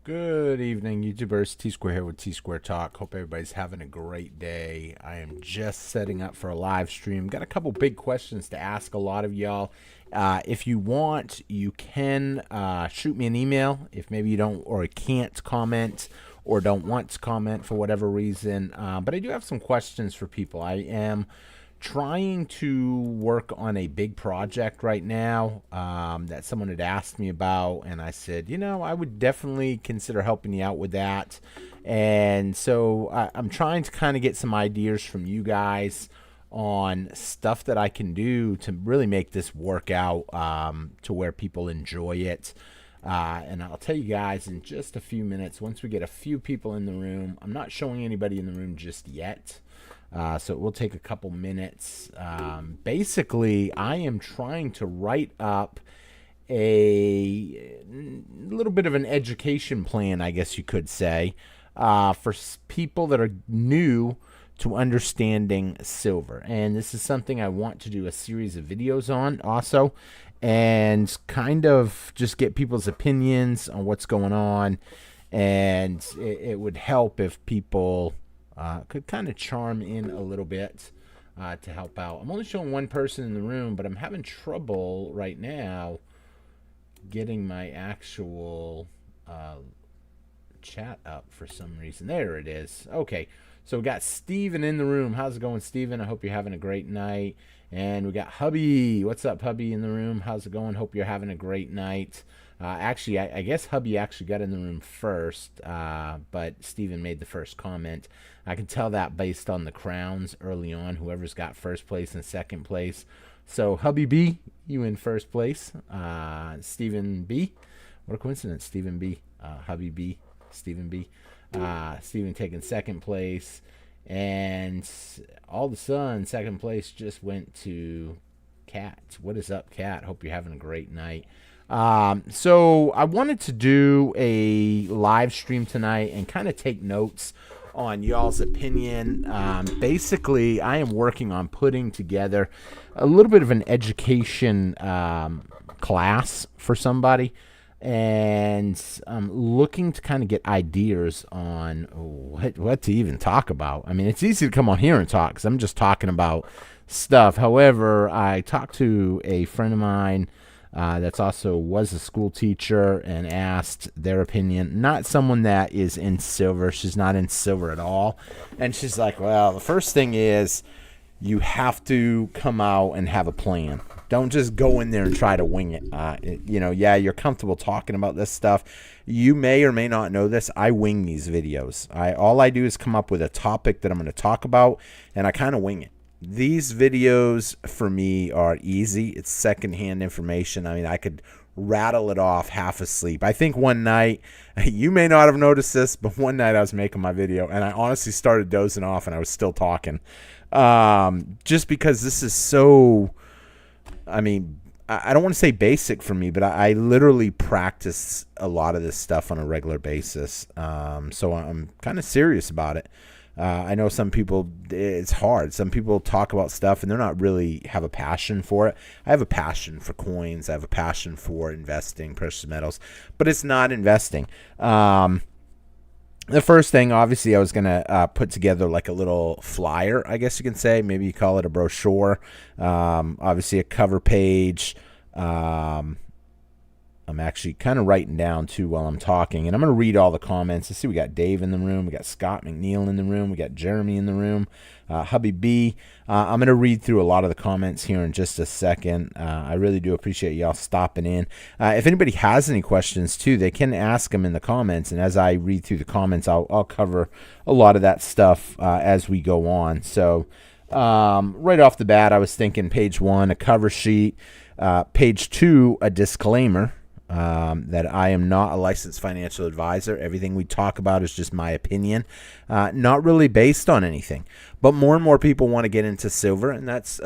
Good evening, YouTubers. Tsquare here with Tsquare Talk. Hope everybody's having a great day. I am just setting up for a live stream. Got a couple big questions to ask a lot of y'all. If you want, you can shoot me an email if maybe you don't or can't comment or don't want to comment for whatever reason. But I do have some questions for people. I am trying to work on a big project right now that someone had asked me about, and I said, I would definitely consider helping you out with that. And so I'm trying to kind of get some ideas from you guys on stuff that I can do to really make this work out to where people enjoy it. And I'll tell you guys in just a few minutes, once we get a few people in the room. I'm not showing anybody in the room just yet. So it will take a couple minutes. Basically, I am trying to write up a little bit of an education plan, I guess you could say, for people that are new to understanding silver. And this is something I want to do a series of videos on also, and kind of just get people's opinions on what's going on. And it would help if people could kind of charm in a little bit to help out. I'm only showing one person in the room, but I'm having trouble right now getting my actual chat up for some reason. There it is. Okay, so we got Steven in the room. How's it going, Steven? I hope you're having a great night. And we got Hubby. What's up, Hubby, in the room? How's it going? Hope you're having a great night. Actually, I guess Hubby actually got in the room first, but Steven made the first comment. I can tell that based on the crowns early on, whoever's got first place and second place. So, Hubby B, you in first place. Steven B, what a coincidence, Steven B. Hubby B, Steven B. Steven taking second place. And all of a sudden, second place just went to Kat. What is up, Kat? Hope you're having a great night. So I wanted to do a live stream tonight and kind of take notes on y'all's opinion. Basically, I am working on putting together a little bit of an education class for somebody. And I'm looking to kind of get ideas on what to even talk about. I mean, it's easy to come on here and talk because I'm just talking about stuff. However, I talked to a friend of mine that's also was a school teacher and asked their opinion. Not someone that is in silver. She's not in silver at all. And she's like, well, the first thing is you have to come out and have a plan. Don't just go in there and try to wing it. Yeah, you're comfortable talking about this stuff. You may or may not know this. I wing these videos. All I do is come up with a topic that I'm going to talk about, and I kind of wing it. These videos for me are easy. It's secondhand information. I mean, I could rattle it off half asleep. I think one night, you may not have noticed this, but one night I was making my video, and I honestly started dozing off, and I was still talking. Just because this is so... I mean, I don't want to say basic for me, but I literally practice a lot of this stuff on a regular basis. So I'm kind of serious about it. I know some people, it's hard. Some people talk about stuff and they're not really have a passion for it. I have a passion for coins. I have a passion for investing, precious metals, but it's not investing. The first thing, obviously, I was going to put together like a little flyer, I guess you can say. Maybe you call it a brochure. Obviously, a cover page. I'm actually kind of writing down, too, while I'm talking. And I'm going to read all the comments. Let's see, we got Dave in the room. We got Scott McNeil in the room. We got Jeremy in the room. Hubby B. I'm going to read through a lot of the comments here in just a second. I really do appreciate y'all stopping in. If anybody has any questions, too, they can ask them in the comments. And as I read through the comments, I'll cover a lot of that stuff as we go on. So right off the bat, I was thinking page 1, a cover sheet. Page 2, a disclaimer. That I am not a licensed financial advisor. Everything we talk about is just my opinion, not really based on anything. But more and more people want to get into silver, and that's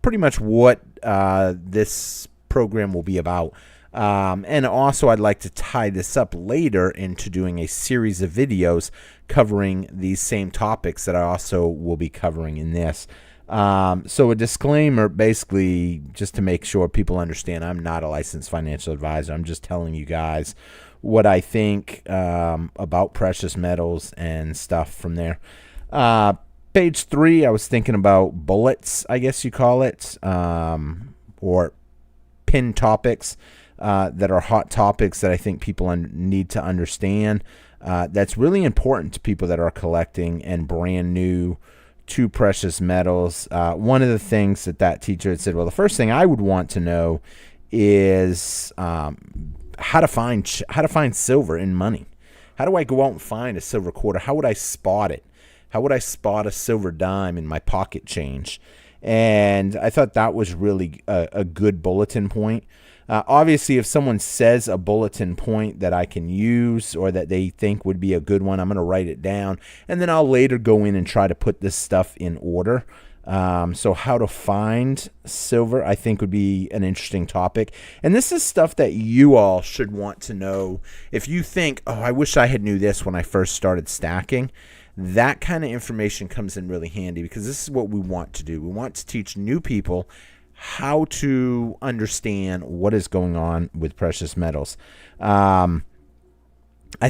pretty much what this program will be about. And also, I'd like to tie this up later into doing a series of videos covering these same topics that I also will be covering in this. So a disclaimer, basically, just to make sure people understand, I'm not a licensed financial advisor. I'm just telling you guys what I think about precious metals and stuff from there. Page 3, I was thinking about bullets, I guess you call it, or pin topics that are hot topics that I think people need to understand. That's really important to people that are collecting and brand new to precious metals. One of the things that teacher had said, well, the first thing I would want to know is how to find silver in money. How do I go out and find a silver quarter? How would I spot it? How would I spot a silver dime in my pocket change? And I thought that was really a good bulletin point. Obviously, if someone says a bulletin point that I can use or that they think would be a good one, I'm going to write it down. And then I'll later go in and try to put this stuff in order. So how to find silver, I think, would be an interesting topic. And this is stuff that you all should want to know. If you think, oh, I wish I had knew this when I first started stacking, that kind of information comes in really handy, because this is what we want to do. We want to teach new people how to understand what is going on with precious metals. I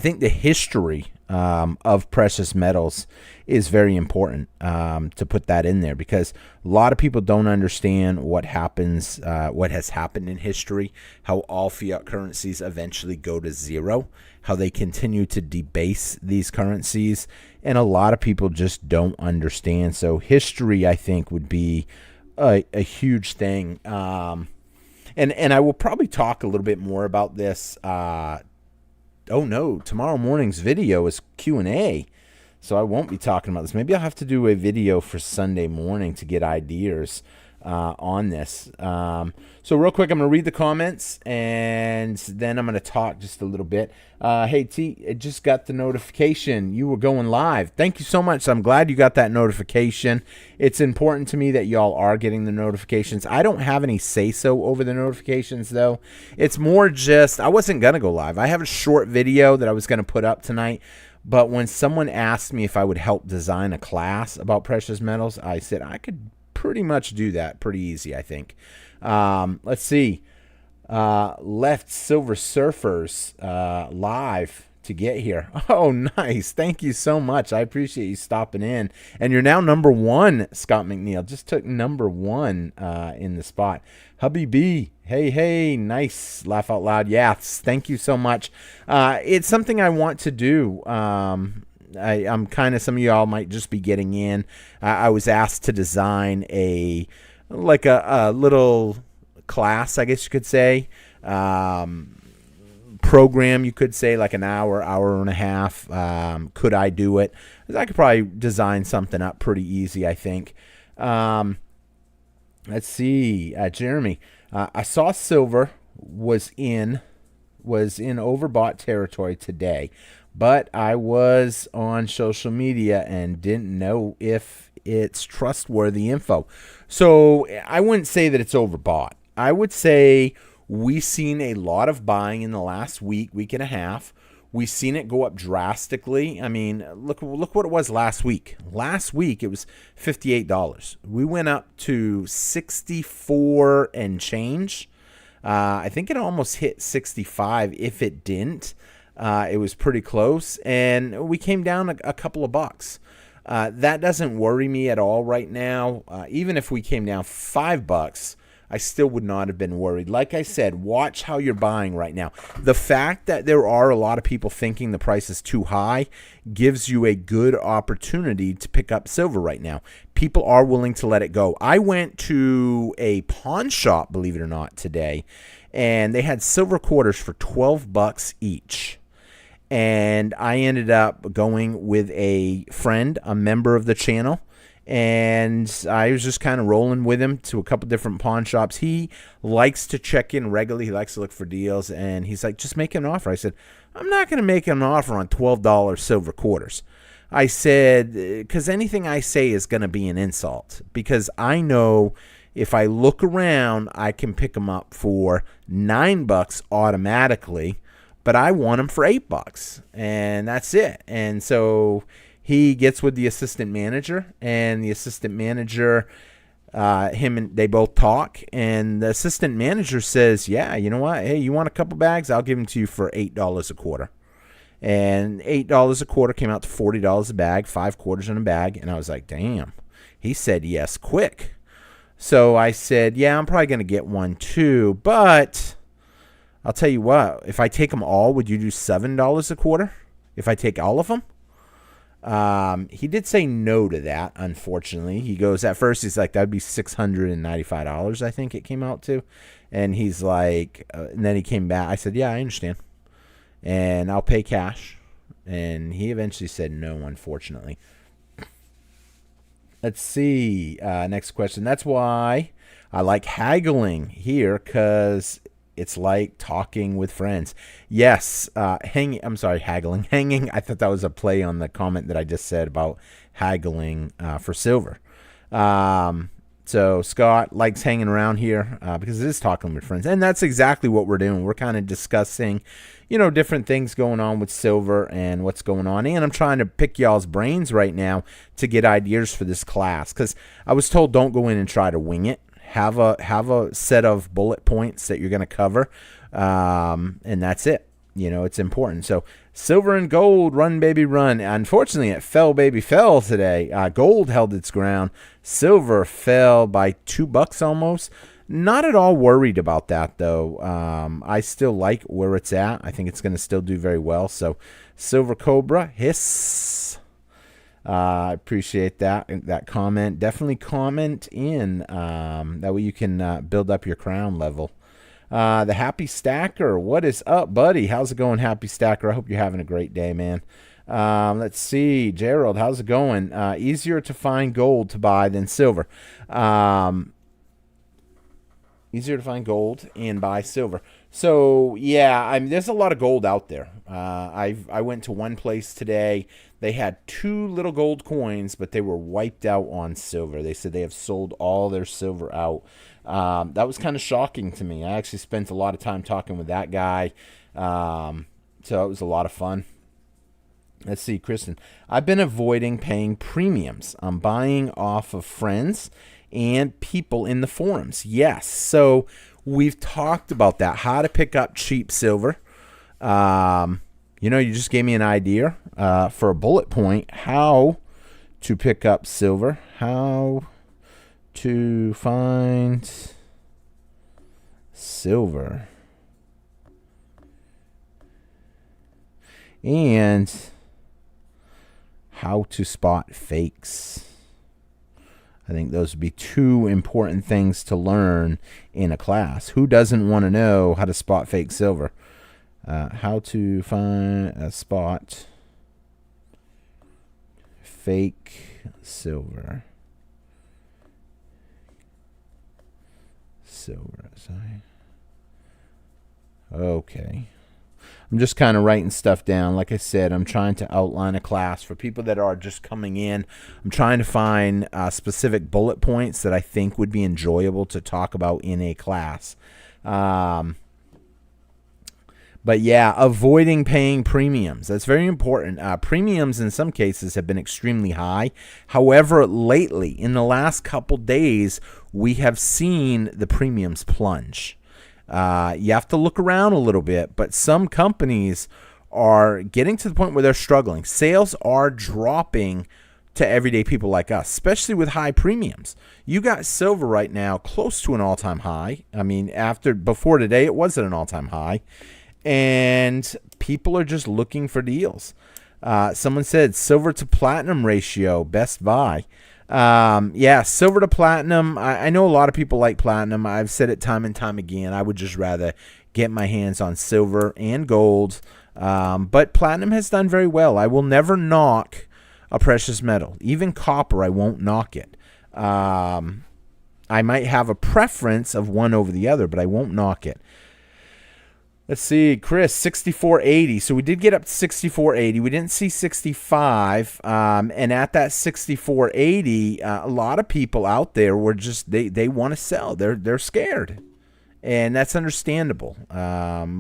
think the history of precious metals is very important to put that in there, because a lot of people don't understand what happens, what has happened in history, how all fiat currencies eventually go to zero, how they continue to debase these currencies, and a lot of people just don't understand. So history, I think, would be a huge thing. And I will probably talk a little bit more about this. Oh no, tomorrow morning's video is Q&A, so I won't be talking about this. Maybe I'll have to do a video for Sunday morning to get ideas on this. So real quick, I'm going to read the comments, and then I'm going to talk just a little bit. Hey, T, I just got the notification. You were going live. Thank you so much. I'm glad you got that notification. It's important to me that y'all are getting the notifications. I don't have any say-so over the notifications, though. It's more just, I wasn't going to go live. I have a short video that I was going to put up tonight, but when someone asked me if I would help design a class about precious metals, I said I could pretty much do that pretty easy, I think. Let's see. Left Silver Surfers live to get here. Oh, nice. Thank you so much. I appreciate you stopping in. And you're now number 1, Scott McNeil. Just took number 1 in the spot. Hubby B. Hey, nice. Laugh out loud. Yes, thank you so much. It's something I want to do. I'm kind of, some of y'all might just be getting in. I was asked to design a little class, I guess you could say, program, you could say, like an hour and a half. Could I do it? I could probably design something up pretty easy, I think. Let's see, Jeremy. I saw silver was in overbought territory today, but I was on social media and didn't know if it's trustworthy info. So I wouldn't say that it's overbought. I would say we've seen a lot of buying in the last week and a half. We've seen it go up drastically. I mean, look what it was last week. Last week it was $58. We went up to 64 and change. I think it almost hit 65 if it didn't. It was pretty close, and we came down a couple of bucks. That doesn't worry me at all right now. Even if we came down $5, I still would not have been worried. Like I said, watch how you're buying right now. The fact that there are a lot of people thinking the price is too high gives you a good opportunity to pick up silver right now. People are willing to let it go. I went to a pawn shop, believe it or not, today, and they had silver quarters for $12 each. And I ended up going with a friend, a member of the channel, and I was just kind of rolling with him to a couple different pawn shops. He likes to check in regularly. He likes to look for deals, and he's like, just make an offer. I said, I'm not going to make an offer on $12 silver quarters. I said, because anything I say is going to be an insult, because I know if I look around, I can pick them up for $9 automatically, but I want them for $8, and that's it. And so he gets with the assistant manager, and the assistant manager him and they both talk, and the assistant manager says, yeah, you know what? Hey, you want a couple bags? I'll give them to you for $8 a quarter. And $8 a quarter came out to $40 a bag, 5 quarters in a bag. And I was like, damn. He said yes quick. So I said, yeah, I'm probably going to get one too. But I'll tell you what, if I take them all, would you do $7 a quarter if I take all of them? He did say no to that, unfortunately. He goes, at first, he's like, that'd be $695, I think it came out to. And he's like, and then he came back. I said, yeah, I understand. And I'll pay cash. And he eventually said no, unfortunately. Let's see. Next question. That's why I like haggling here, because it's like talking with friends. Yes, haggling. Hanging. I thought that was a play on the comment that I just said about haggling for silver. So Scott likes hanging around here because it is talking with friends. And that's exactly what we're doing. We're kind of discussing, different things going on with silver and what's going on. And I'm trying to pick y'all's brains right now to get ideas for this class, because I was told don't go in and try to wing it. Have a set of bullet points that you're going to cover, and that's it. It's important. So silver and gold, run, baby, run. Unfortunately, it fell today. Gold held its ground. Silver fell by $2 almost. Not at all worried about that, though. I still like where it's at. I think it's going to still do very well. So Silver Cobra, hiss. I appreciate that comment. Definitely comment in. That way you can build up your crown level. The Happy Stacker, what is up, buddy? How's it going, Happy Stacker? I hope you're having a great day, man. Let's see. Gerald, how's it going? Easier to find gold to buy than silver. Easier to find gold and buy silver. So, yeah, there's a lot of gold out there. I went to one place today. They had 2 little gold coins, but they were wiped out on silver. They said they have sold all their silver out. That was kind of shocking to me. I actually spent a lot of time talking with that guy. So it was a lot of fun. Let's see, Kristen. I've been avoiding paying premiums. I'm buying off of friends and people in the forums. Yes. So we've talked about that. How to pick up cheap silver. You just gave me an idea for a bullet point. How to pick up silver. How to find silver. And how to spot fakes. I think those would be 2 important things to learn in a class. Who doesn't want to know how to spot fake silver? How to find a spot fake silver. Sorry. Okay. I'm just kind of writing stuff down. Like I said, I'm trying to outline a class for people that are just coming in. I'm trying to find specific bullet points that I think would be enjoyable to talk about in a class. But yeah, avoiding paying premiums. That's very important. Premiums in some cases have been extremely high. However, lately, in the last couple days, we have seen the premiums plunge. You have to look around a little bit, but some companies are getting to the point where they're struggling. Sales are dropping to everyday people like us, especially with high premiums. You got silver right now close to an all-time high. I mean, before today, it was at an all-time high. And people are just looking for deals. Someone said silver to platinum ratio, best buy. Yeah, silver to platinum. I know a lot of people like platinum. I've said it time and time again. I would just rather get my hands on silver and gold. But platinum has done very well. I will never knock a precious metal. Even copper, I won't knock it. I might have a preference of one over the other, but I won't knock it. Let's see, Chris, 64.80. So we did get up to 64.80. We didn't see 65. And at that 64.80, a lot of people out there were just they want to sell. They're scared. And that's understandable.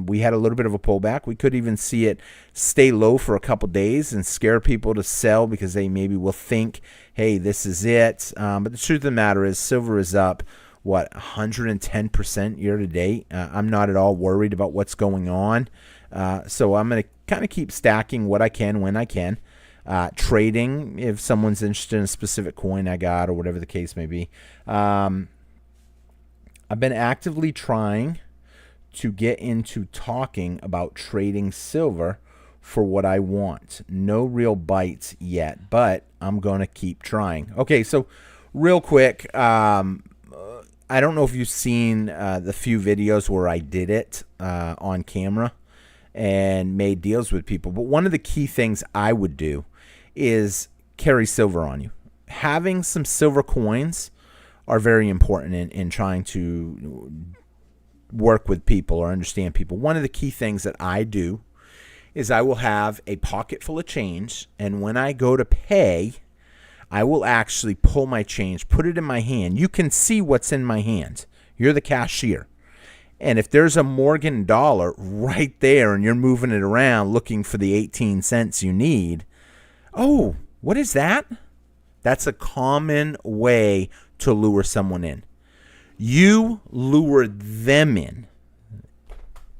We had a little bit of a pullback. We could even see it stay low for a couple days and scare people to sell because they maybe will think, hey, this is it. But the truth of the matter is silver is up, 110% year to date. I'm not at all worried about what's going on. So I'm going to kind of keep stacking what I can when I can. Trading if someone's interested in a specific coin I got or whatever the case may be. I've been actively trying to get into talking about trading silver for what I want. No real bites yet, but I'm going to keep trying. Okay, so real quick, I don't know if you've seen the few videos where I did it on camera and made deals with people, but one of the key things I would do is carry silver on you. Having some silver coins are very important in trying to work with people or understand people. One of the key things that I do is I will have a pocket full of change, and when I go to pay, I will actually pull my change, put it in my hand. You can see what's in my hand. You're the cashier. And if there's a Morgan dollar right there and you're moving it around looking for the 18 cents you need, oh, what is that? That's a common way to lure someone in. You lured them in,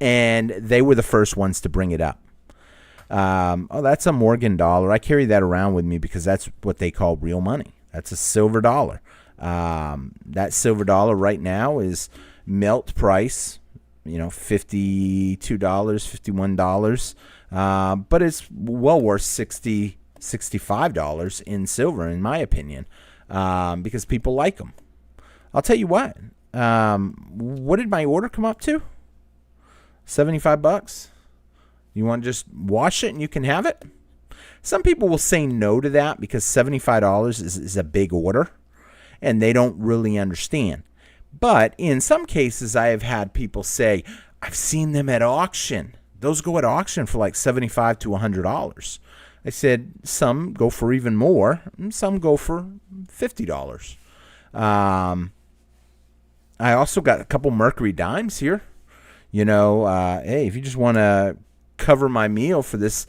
and they were the first ones to bring it up. Oh, that's a Morgan dollar. I carry that around with me because that's what they call real money. That's a silver dollar. That silver dollar right now is melt price, $52, $51. But it's well worth $60, $65 in silver, in my opinion, because people like them. I'll tell you what. What did my order come up to? $75. You want to just wash it and you can have it? Some people will say no to that because $75 is a big order and they don't really understand. But in some cases, I have had people say, I've seen them at auction. Those go at auction for like $75 to $100. I said some go for even more, and some go for $50. I also got a couple Mercury dimes here. Hey, if you just want to cover my meal for this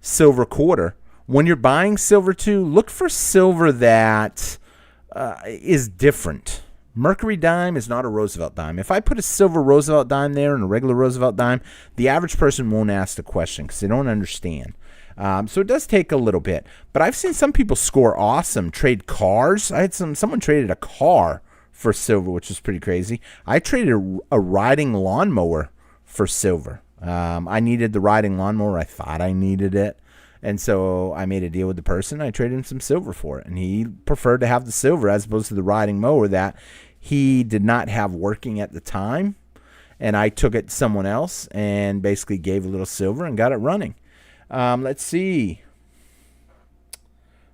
silver quarter, when you're buying silver too, look for silver that is different. Mercury dime is not a Roosevelt dime. If I put a silver Roosevelt dime there and a regular Roosevelt dime, the average person won't ask the question because they don't understand. So it does take a little bit. But I've seen some people score awesome, trade cars. I had someone traded a car for silver, which was pretty crazy. I traded a riding lawnmower for silver. I needed the riding lawnmower. I thought I needed it. And so I made a deal with the person. I traded him some silver for it. And he preferred to have the silver as opposed to the riding mower that he did not have working at the time. And I took it to someone else and basically gave a little silver and got it running. Let's see.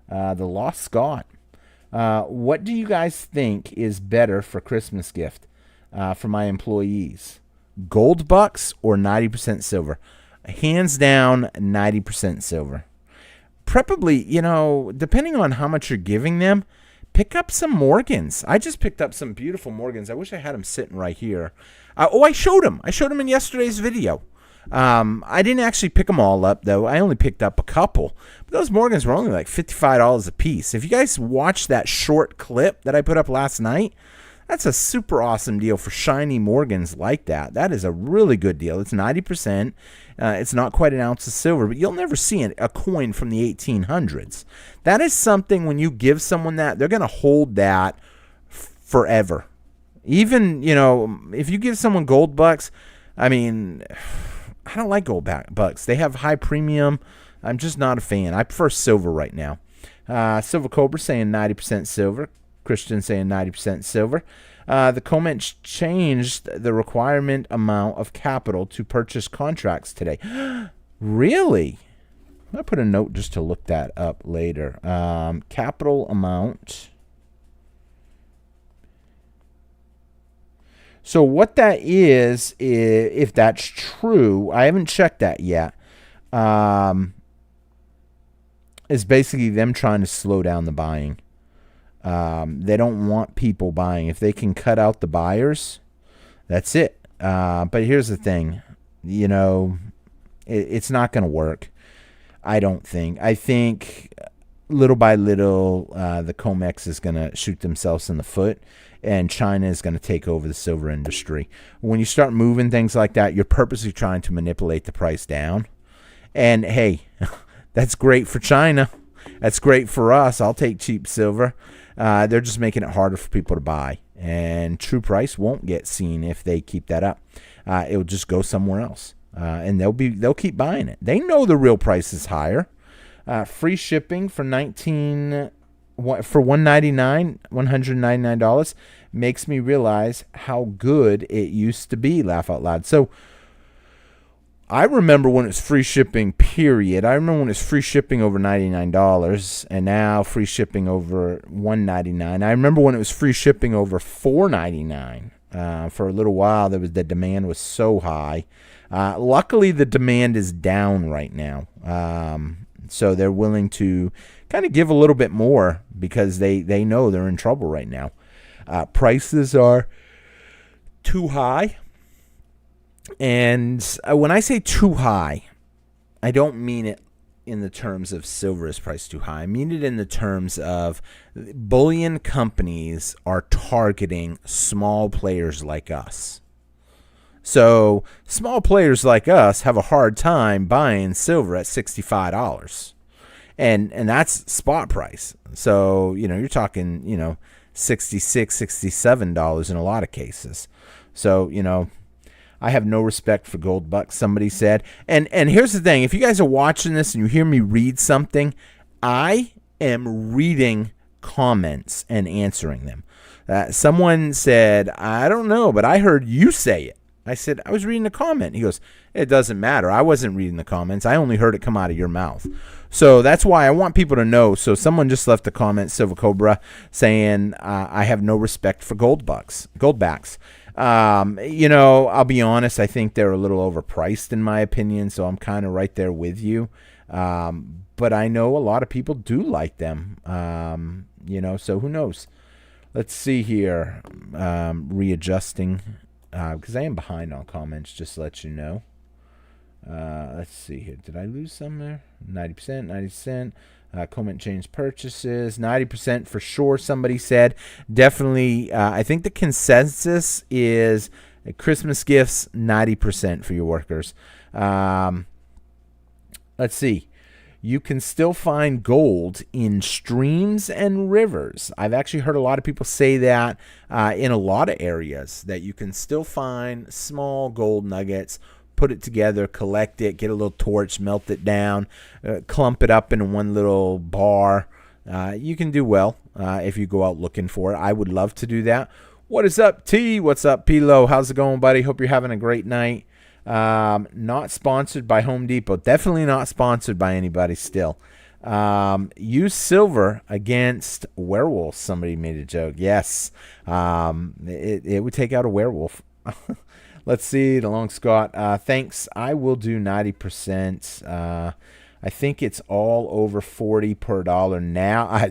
The Lost Scott. What do you guys think is better for Christmas gift for my employees? Gold bucks or 90% silver? Hands down, 90% silver. Preferably, depending on how much you're giving them, pick up some Morgans. I just picked up some beautiful Morgans. I wish I had them sitting right here. I showed them. I showed them in yesterday's video. I didn't actually pick them all up, though. I only picked up a couple. But those Morgans were only like $55 a piece. If you guys watched that short clip that I put up last night, that's a super awesome deal for shiny Morgans like that. That is a really good deal. It's 90%. It's not quite an ounce of silver, but you'll never see a coin from the 1800s. That is something when you give someone that, they're going to hold that forever. Even, if you give someone gold bucks, I don't like gold bucks. They have high premium. I'm just not a fan. I prefer silver right now. Silver Cobra saying 90% silver. Christian saying 90% silver. The comment changed the requirement amount of capital to purchase contracts today. Really? I'll put a note just to look that up later. Capital amount. So what that is, if that's true, I haven't checked that yet, is basically them trying to slow down the buying. They don't want people buying. If they can cut out the buyers, That's it. But here's the thing, it's not going to work. I don't think. I think little by little, the COMEX is going to shoot themselves in the foot, and China is going to take over the silver industry. When you start moving things like that, you're purposely trying to manipulate the price down. And hey, that's great for China. That's great for us. I'll take cheap silver. They're just making it harder for people to buy. And true price won't get seen if they keep that up. It'll just go somewhere else. And they'll keep buying it. They know the real price is higher. Free shipping for $199 makes me realize how good it used to be. Laugh out loud. So I remember when it's free shipping, period. I remember when it's free shipping over $99 and now free shipping over $199. I remember when it was free shipping over $499. For a little while, the demand was so high. Luckily, the demand is down right now. So they're willing to kind of give a little bit more because they know they're in trouble right now. Prices are too high. And when I say too high, I don't mean it in the terms of silver is priced too high. I mean it in the terms of bullion companies are targeting small players like us. So small players like us have a hard time buying silver at $65. And that's spot price. So, you're talking, $66, $67 in a lot of cases. So, I have no respect for gold bucks, somebody said. And here's the thing. If you guys are watching this and you hear me read something, I am reading comments and answering them. Someone said, I don't know, but I heard you say it. I said, I was reading the comment. He goes, it doesn't matter. I wasn't reading the comments. I only heard it come out of your mouth. So that's why I want people to know. So someone just left a comment, Silver Cobra, saying, I have no respect for goldbacks. I'll be honest. I think they're a little overpriced in my opinion. So I'm kind of right there with you. But I know a lot of people do like them. So who knows? Let's see here. Readjusting. Because I am behind on comments, just to let you know. Let's see here. Did I lose some there? 90%, 90%. Comment change purchases. 90% for sure, somebody said. Definitely, I think the consensus is Christmas gifts, 90% for your workers. Let's see. You can still find gold in streams and rivers. I've actually heard a lot of people say that in a lot of areas, that you can still find small gold nuggets, put it together, collect it, get a little torch, melt it down, clump it up in one little bar. You can do well if you go out looking for it. I would love to do that. What is up, T? What's up, Pilo? How's it going, buddy? Hope you're having a great night. Not sponsored by Home Depot. Definitely not sponsored by anybody still. Use silver against werewolves. Somebody made a joke. Yes. It would take out a werewolf. Let's see. The Long Scott. Thanks. I will do 90%. I think it's all over 40 per dollar now.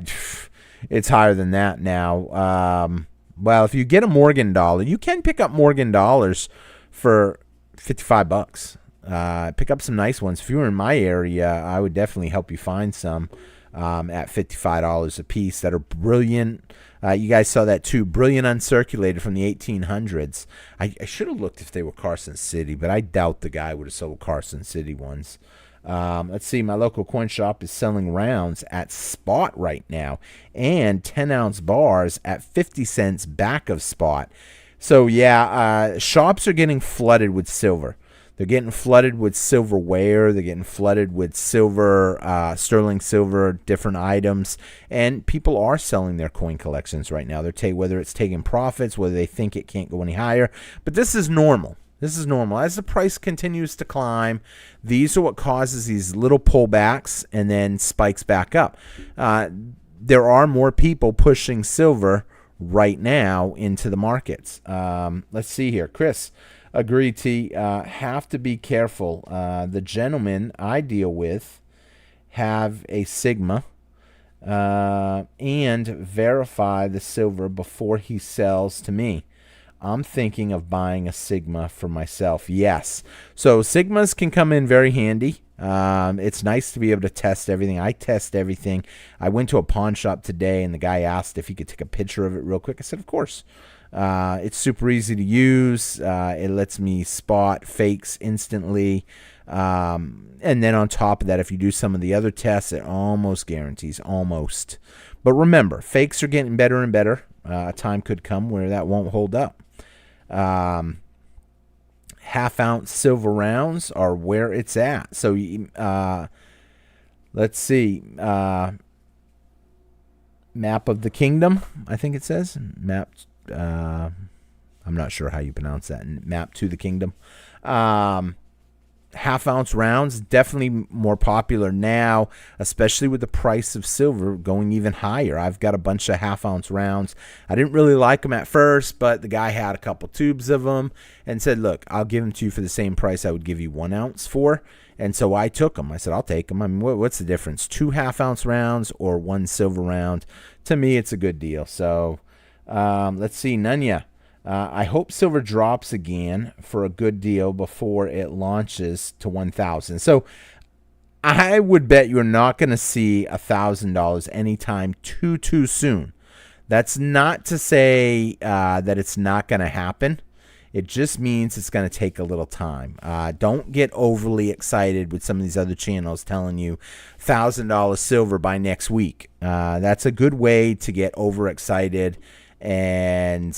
It's higher than that now. Well, if you get a Morgan dollar, you can pick up Morgan dollars for $55. Pick up some nice ones. If you were in my area, I would definitely help you find some at $55 a piece that are brilliant. You guys saw that too. Brilliant uncirculated from the 1800s. I should have looked if they were Carson City, but I doubt the guy would have sold Carson City ones. Let's see. My local coin shop is selling rounds at spot right now and 10-ounce bars at 50 cents back of spot. So, yeah, shops are getting flooded with silver. They're getting flooded with silverware. They're getting flooded with silver, sterling silver, different items. And people are selling their coin collections right now. Whether it's taking profits, whether they think it can't go any higher. But this is normal. This is normal. As the price continues to climb, these are what causes these little pullbacks and then spikes back up. There are more people pushing silver right now into the markets. Let's see here. Chris, agree, T. Have to be careful. The gentlemen I deal with have a Sigma and verify the silver before he sells to me. I'm thinking of buying a Sigma for myself. Yes. So Sigmas can come in very handy. It's nice to be able to test everything. I test everything. I went to a pawn shop today, and the guy asked if he could take a picture of it real quick. I said, of course. It's super easy to use. It lets me spot fakes instantly. And then on top of that, if you do some of the other tests, it almost guarantees, almost. But remember, fakes are getting better and better. A time could come where that won't hold up. Half-ounce silver rounds are where it's at. So let's see. Map of the Kingdom, I think it says. I'm not sure how you pronounce that. Map to the Kingdom. Half-ounce rounds, definitely more popular now, especially with the price of silver going even higher. I've got a bunch of half-ounce rounds. I didn't really like them at first, but the guy had a couple tubes of them and said, look, I'll give them to you for the same price I would give you 1 ounce for. And so I took them. I said, I'll take them. I mean, what's the difference? 2 half-ounce rounds or 1 silver round? To me, it's a good deal. So let's see, Nunya. I hope silver drops again for a good deal before it launches to 1,000. So I would bet you're not going to see $1,000 anytime too soon. That's not to say that it's not going to happen. It just means it's going to take a little time. Don't get overly excited with some of these other channels telling you $1,000 silver by next week. That's a good way to get overexcited and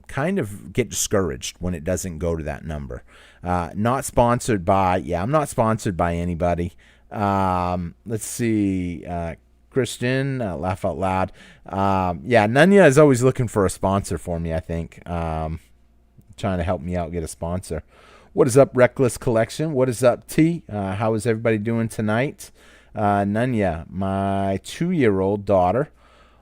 kind of get discouraged when it doesn't go to that number. Not sponsored by, I'm not sponsored by anybody. Let's see, Christian, laugh out loud. Nunya is always looking for a sponsor for me, I think. Trying to help me out, get a sponsor. What is up, Reckless Collection? What is up, T? How is everybody doing tonight? Nunya, my 2-year-old daughter,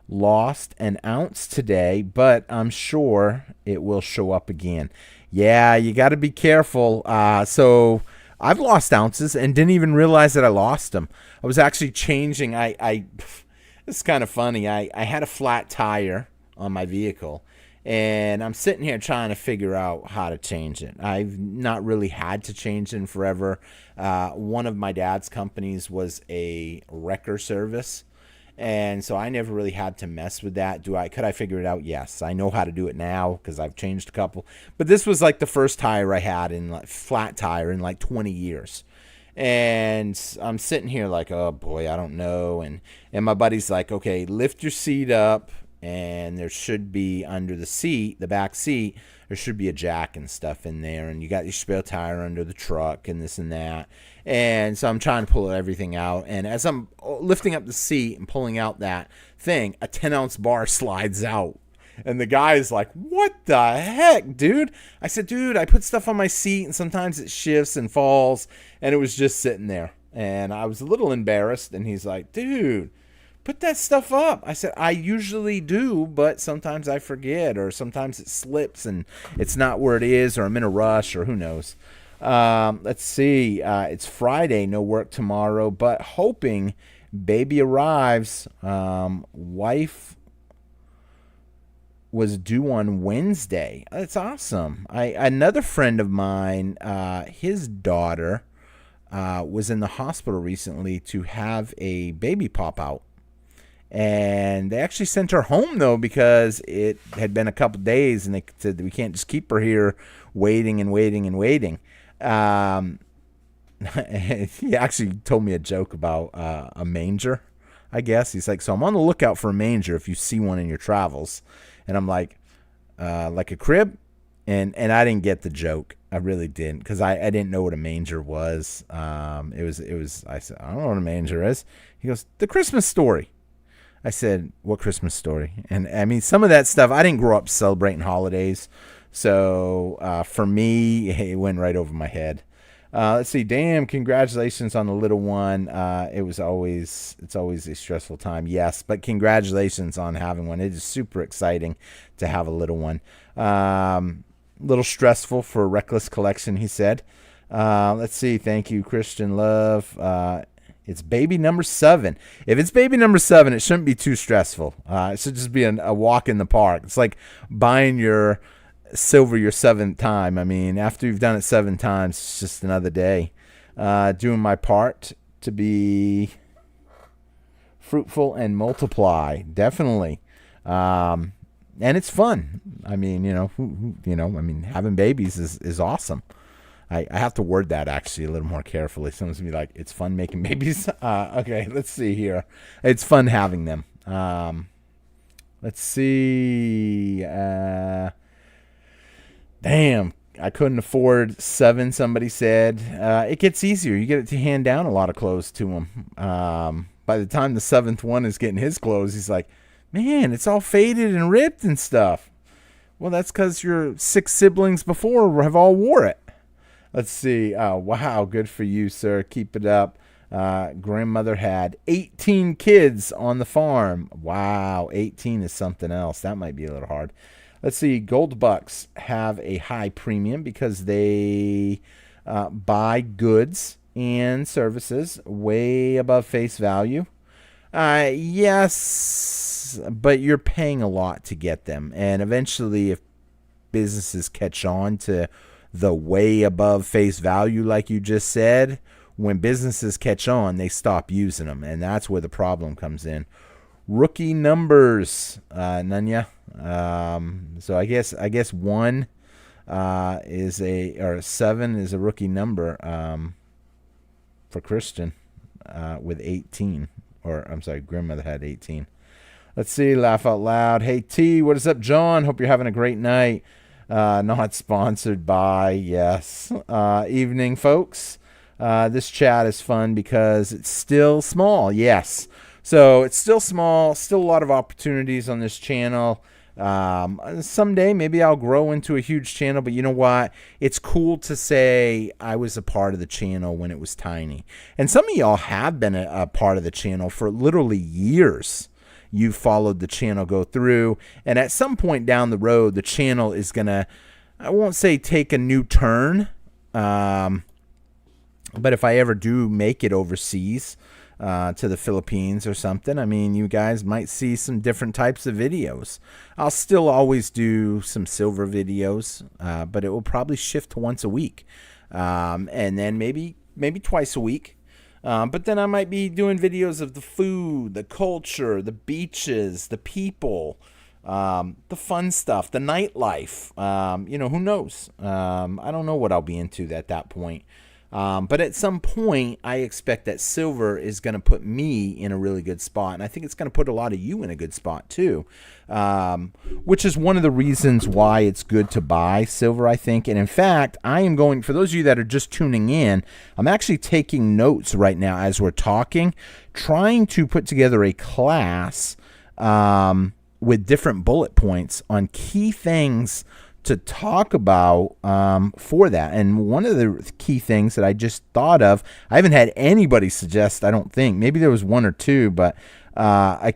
lost an ounce today, but I'm sure it will show up again. Yeah, you got to be careful. So I've lost ounces and didn't even realize that I lost them. I was actually changing. It's kind of funny. I had a flat tire on my vehicle, and I'm sitting here trying to figure out how to change it. I've not really had to change it in forever. One of my dad's companies was a wrecker service. And so I never really had to mess with that. Could I figure it out? Yes. I know how to do it now because I've changed a couple. But this was like the first tire I had flat tire in like 20 years. And I'm sitting here like, oh boy, I don't know. And my buddy's like, okay, lift your seat up, and there should be under the seat, the back seat, there should be a jack and stuff in there. And you got your spare tire under the truck and this and that. And so I'm trying to pull everything out. And as I'm lifting up the seat and pulling out that thing, a 10-ounce bar slides out. And the guy is like, what the heck, dude? I said, dude, I put stuff on my seat, and sometimes it shifts and falls. And it was just sitting there. And I was a little embarrassed. And he's like, dude, put that stuff up. I said, I usually do, but sometimes I forget. Or sometimes it slips and it's not where it is. Or I'm in a rush, or who knows. Let's see. It's Friday, no work tomorrow, but hoping baby arrives. Wife was due on Wednesday. That's awesome. Another friend of mine, his daughter was in the hospital recently to have a baby pop out. And they actually sent her home, though, because it had been a couple days, and they said we can't just keep her here waiting and waiting and waiting. He actually told me a joke about a manger, I guess. He's like, so I'm on the lookout for a manger if you see one in your travels. And I'm like a crib? And I didn't get the joke. I really didn't, because I didn't know what a manger was. It was. I said, I don't know what a manger is. He goes, The Christmas Story. I said, what Christmas Story? And I mean, some of that stuff, I didn't grow up celebrating holidays. So for me, it went right over my head. Let's see. Damn, congratulations on the little one. It's always a stressful time. Yes, but congratulations on having one. It is super exciting to have a little one. Little stressful for a Reckless Collection, he said. Let's see. Thank you, Christian Love. It's baby number 7. If it's baby number 7, it shouldn't be too stressful. It should just be a walk in the park. It's like buying your silver your 7th time. I mean, after you've done it 7 times, it's just another day. Doing my part to be fruitful and multiply. Definitely. And it's fun. I mean, having babies is awesome. I have to word that actually a little more carefully. Someone's gonna be like, "It's fun making babies." Okay, let's see here. It's fun having them. Let's see. Damn, I couldn't afford 7. Somebody said it gets easier. You get to hand down a lot of clothes to them. By the time the 7th one is getting his clothes, he's like, "Man, it's all faded and ripped and stuff." Well, that's because your 6 siblings before have all wore it. Let's see. Oh, wow. Good for you, sir. Keep it up. Grandmother had 18 kids on the farm. Wow. 18 is something else. That might be a little hard. Let's see. Gold bucks have a high premium because they buy goods and services way above face value. Yes, but you're paying a lot to get them. And eventually, if businesses catch on to the way above face value, like you just said, when businesses catch on, they stop using them, and that's where the problem comes in. Rookie numbers, Nunya. So I guess 1 is or 7 is a rookie number for Christian with 18. Or I'm sorry, grandmother had 18. Let's see. Laugh out loud. Hey T, what is up, John? Hope you're having a great night. Not sponsored by, yes. Evening, folks. This chat is fun because it's still small. Yes. So it's still small, still a lot of opportunities on this channel. Someday maybe I'll grow into a huge channel, but you know what? It's cool to say I was a part of the channel when it was tiny. And some of y'all have been a part of the channel for literally years. You followed the channel go through, and at some point down the road, the channel is going to, I won't say take a new turn, but if I ever do make it overseas to the Philippines or something, I mean, you guys might see some different types of videos. I'll still always do some silver videos, but it will probably shift to once a week, and then maybe twice a week. But then I might be doing videos of the food, the culture, the beaches, the people, the fun stuff, the nightlife. Who knows? I don't know what I'll be into at that point. But at some point, I expect that silver is going to put me in a really good spot. And I think it's going to put a lot of you in a good spot too, which is one of the reasons why it's good to buy silver, I think. And in fact, I am going, for those of you that are just tuning in, I'm actually taking notes right now as we're talking, trying to put together a class with different bullet points on key things to talk about for that. And one of the key things that I just thought of, I haven't had anybody suggest, I don't think, maybe there was 1 or 2, but a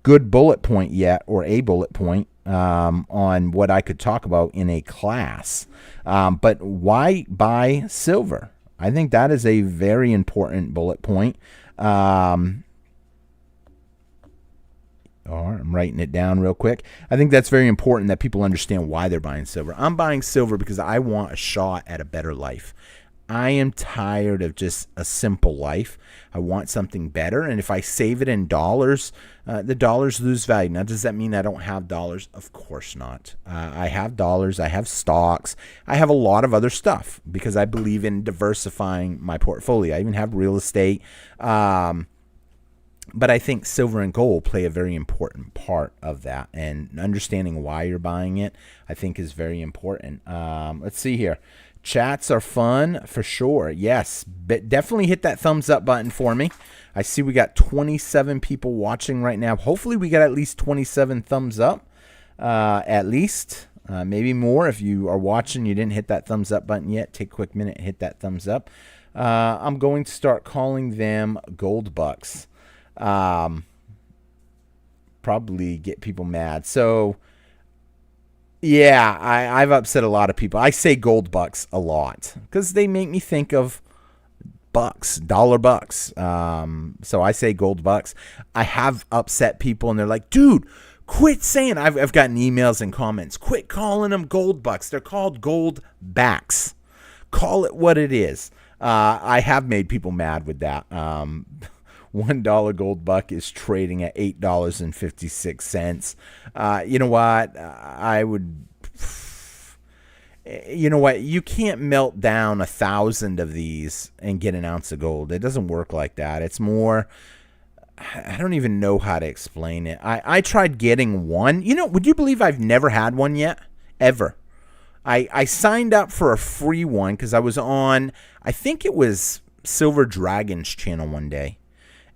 good bullet point yet, or a bullet point on what I could talk about in a class. But why buy silver? I think that is a very important bullet point. I'm writing it down real quick. I think that's very important that people understand why they're buying silver. I'm buying silver because I want a shot at a better life. I am tired of just a simple life. I want something better. And if I save it in dollars, the dollars lose value. Now, does that mean I don't have dollars? Of course not. I have dollars. I have stocks. I have a lot of other stuff because I believe in diversifying my portfolio. I even have real estate. But I think silver and gold play a very important part of that. And understanding why you're buying it, I think, is very important. Let's see here. Chats are fun for sure. Yes, but definitely hit that thumbs up button for me. I see we got 27 people watching right now. Hopefully we got at least 27 thumbs up, at least. Maybe more. If you are watching, you didn't hit that thumbs up button yet, take a quick minute and hit that thumbs up. I'm going to start calling them gold bucks. Probably get people mad. So yeah, I've upset a lot of people. I say gold bucks a lot because they make me think of bucks, dollar bucks. So I say gold bucks. I have upset people, and they're like, dude, quit saying. I've gotten emails and comments. Quit calling them gold bucks. They're called gold backs. Call it what it is. I have made people mad with that. $1 gold buck is trading at $8.56. You know what? You know what? You can't melt down 1,000 of these and get an ounce of gold. It doesn't work like that. It's more, I don't even know how to explain it. I tried getting one. You know, would you believe I've never had one yet? Ever. I signed up for a free one because I was on, I think it was Silver Dragon's channel one day.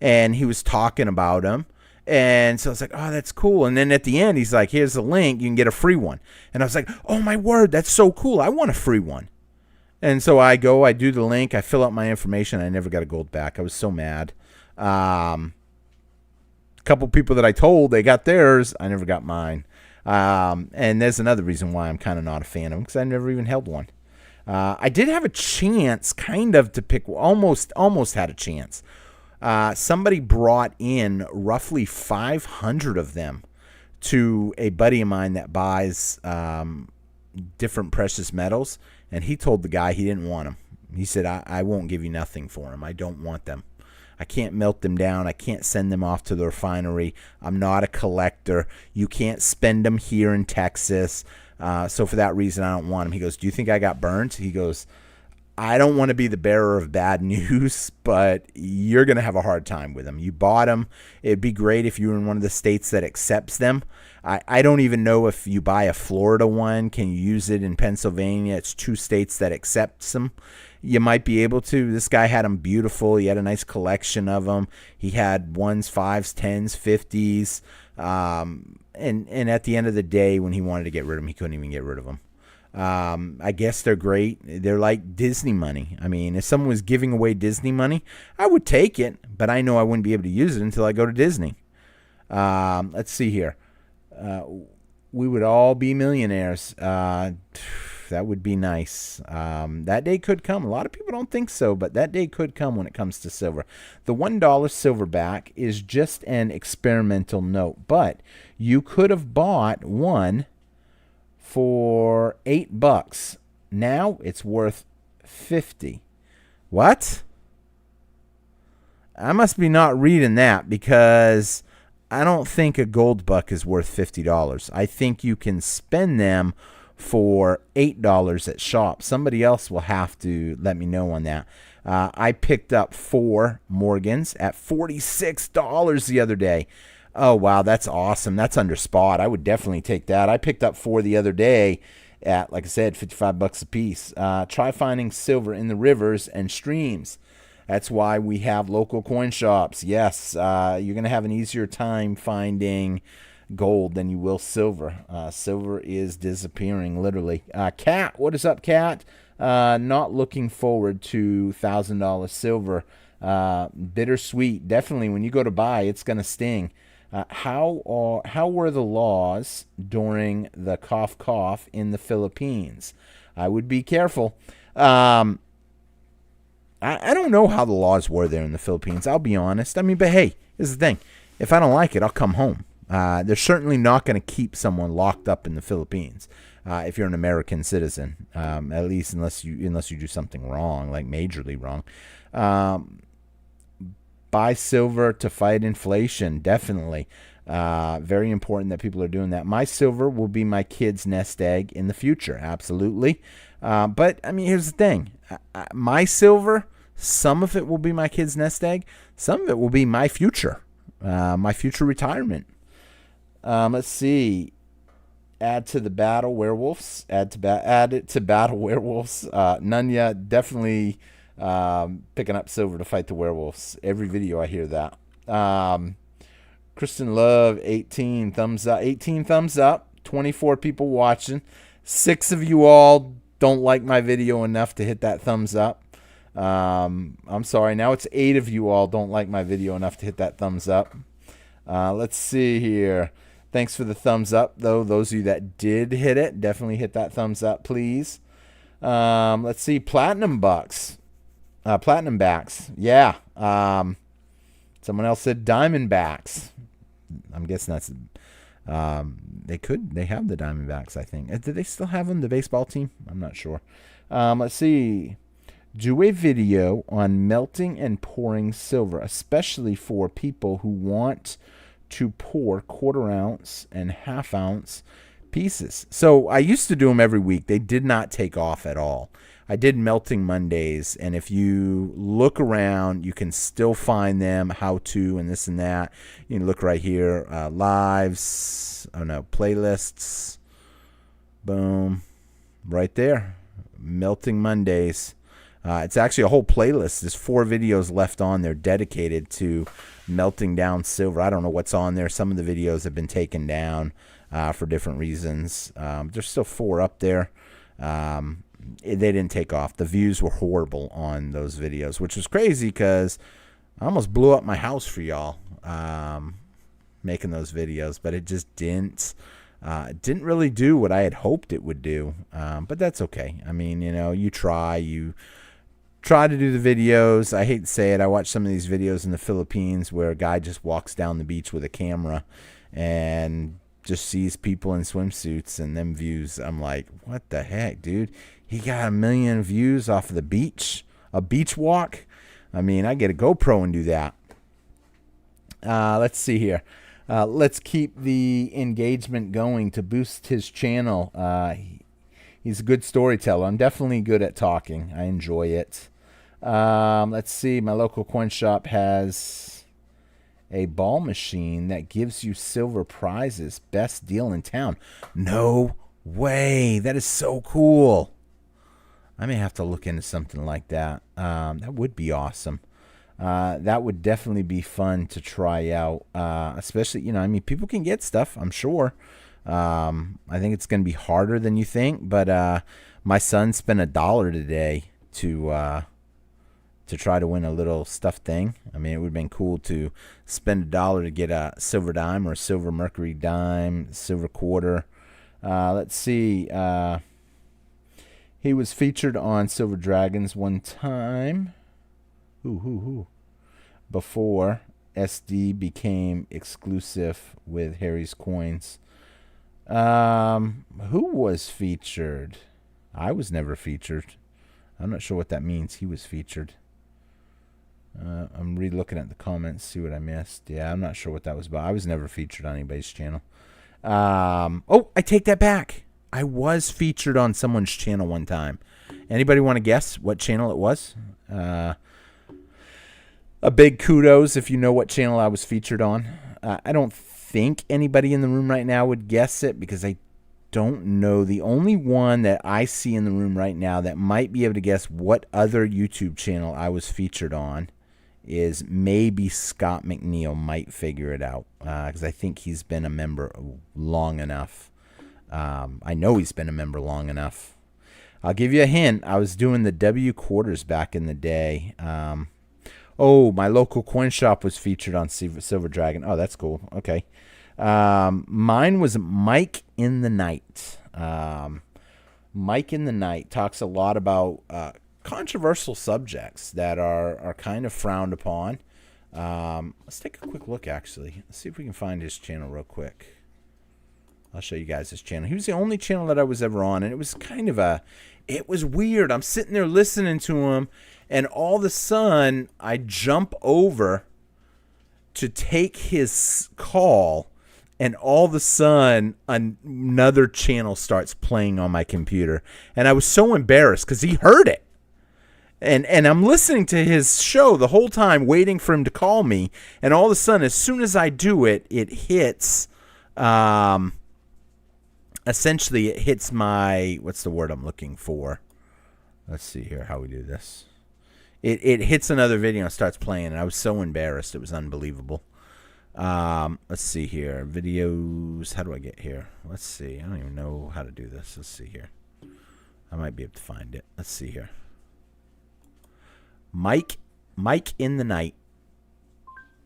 And he was talking about them. And so I was like, oh, that's cool. And then at the end, he's like, here's the link. You can get a free one. And I was like, oh, my word, that's so cool. I want a free one. And so I go, I do the link. I fill out my information. I never got a gold back. I was so mad. A couple people that I told, they got theirs. I never got mine. And there's another reason why I'm kind of not a fan of them, because I never even held one. I did have a chance kind of to pick, almost had a chance. Somebody brought in roughly 500 of them to a buddy of mine that buys different precious metals, and he told the guy he didn't want them. He said, I won't give you nothing for them. I don't want them. I can't melt them down. I can't send them off to the refinery. I'm not a collector. You can't spend them here in Texas. So for that reason, I don't want them. He goes, do you think I got burned? He goes, I don't want to be the bearer of bad news, but you're going to have a hard time with them. You bought them. It'd be great if you were in one of the states that accepts them. I don't even know if you buy a Florida one, can you use it in Pennsylvania? It's 2 states that accepts them. You might be able to. This guy had them beautiful. He had a nice collection of them. He had 1s, 5s, 10s, 50s. And at the end of the day, when he wanted to get rid of them, he couldn't even get rid of them. I guess they're great. They're like Disney money. I mean, if someone was giving away Disney money, I would take it, but I know I wouldn't be able to use it until I go to Disney. Let's see here. We would all be millionaires. That would be nice. That day could come. A lot of people don't think so, but that day could come when it comes to silver. The $1 silverback is just an experimental note, but you could have bought one for $8. Now it's worth $50. What? I must be not reading that, because I don't think a gold buck is worth $50. I think you can spend them for $8 at shops. Somebody else will have to let me know on that. I picked up 4 Morgans at $46 the other day. Oh, wow, that's awesome. That's under spot. I would definitely take that. I picked up 4 the other day at, like I said, $55 a piece. Try finding silver in the rivers and streams. That's why we have local coin shops. Yes, you're going to have an easier time finding gold than you will silver. Silver is disappearing, literally. Cat, what is up, Cat? Not looking forward to $1,000 silver. Bittersweet. Definitely, when you go to buy, it's going to sting. How were the laws during the cough in the Philippines? I would be careful. I don't know how the laws were there in the Philippines. I'll be honest. I mean, but hey, here's the thing. If I don't like it, I'll come home. They're certainly not going to keep someone locked up in the Philippines if you're an American citizen, at least unless you do something wrong, like majorly wrong. Buy silver to fight inflation, definitely. Very important that people are doing that. My silver will be my kid's nest egg in the future, absolutely. But, I mean, here's the thing. My silver, some of it will be my kid's nest egg. Some of it will be my future retirement. Let's see. Add to the battle werewolves. Add it to battle werewolves. Nunya, definitely picking up silver to fight the werewolves. Every video I hear that. Kristen Love, 18 thumbs up. 18 thumbs up. 24 people watching. 6 of you all don't like my video enough to hit that thumbs up. I'm sorry. Now it's 8 of you all don't like my video enough to hit that thumbs up. Let's see here. Thanks for the thumbs up, though. Those of you that did hit it, definitely hit that thumbs up, please. Let's see. Platinum bucks. Platinum backs. Yeah. Someone else said Diamondbacks. I'm guessing that's. They have the Diamondbacks, I think. Do they still have them, the baseball team? I'm not sure. Let's see. Do a video on melting and pouring silver, especially for people who want to pour quarter ounce and half ounce pieces. So I used to do them every week. They did not take off at all. I did melting Mondays, and if you look around, you can still find them, how to, and this and that. You can look right here, lives, playlists, boom, right there, melting Mondays. It's actually a whole playlist. There's 4 videos left on there dedicated to melting down silver. I don't know what's on there. Some of the videos have been taken down for different reasons. There's still 4 up there. They didn't take off. The views were horrible on those videos, which was crazy because I almost blew up my house for y'all making those videos, but it just didn't really do what I had hoped it would do. But that's okay. I mean, you try to do the videos. I hate to say it. I watch some of these videos in the Philippines where a guy just walks down the beach with a camera and just sees people in swimsuits and them views. I'm like, what the heck, dude? He got 1 million views off of the beach, a beach walk. I mean, I get a GoPro and do that. Let's see here. Let's keep the engagement going to boost his channel. He's a good storyteller. I'm definitely good at talking. I enjoy it. Let's see. My local coin shop has a ball machine that gives you silver prizes. Best deal in town. No way. That is so cool. I may have to look into something like that. That would be awesome. That would definitely be fun to try out. Especially, people can get stuff, I'm sure. I think it's going to be harder than you think. But my son spent $1 today to try to win a little stuffed thing. I mean, it would have been cool to spend $1 to get a silver dime or a silver mercury dime, silver quarter. Let's see. He was featured on Silver Dragons one time. Before SD became exclusive with Harry's Coins. Who was featured? I was never featured. I'm not sure what that means. He was featured. I'm re-looking at the comments, see what I missed. Yeah, I'm not sure what that was about. I was never featured on anybody's channel. I take that back. I was featured on someone's channel one time. Anybody want to guess what channel it was? A big kudos if you know what channel I was featured on. I don't think anybody in the room right now would guess it because I don't know. The only one that I see in the room right now that might be able to guess what other YouTube channel I was featured on is maybe Scott McNeil might figure it out because I think he's been a member long enough. I know he's been a member long enough. I'll give you a hint. I was doing the W quarters back in the day. My local coin shop was featured on Silver Dragon. Oh, that's cool. Okay. Mine was Mike in the Night. Mike in the Night talks a lot about controversial subjects that are kind of frowned upon. Let's take a quick look, actually. Let's see if we can find his channel real quick. I'll show you guys his channel. He was the only channel that I was ever on, and it was kind of it was weird. I'm sitting there listening to him, and all of a sudden, I jump over to take his call, and all of a sudden, another channel starts playing on my computer. And I was so embarrassed because he heard it. And I'm listening to his show the whole time, waiting for him to call me. And all of a sudden, as soon as I do it, it hits... essentially, it hits my... What's the word I'm looking for? Let's see here how we do this. It hits another video and starts playing, and I was so embarrassed. It was unbelievable. Let's see here. Videos. How do I get here? Let's see. I don't even know how to do this. Let's see here. I might be able to find it. Let's see here. Mike in the Night.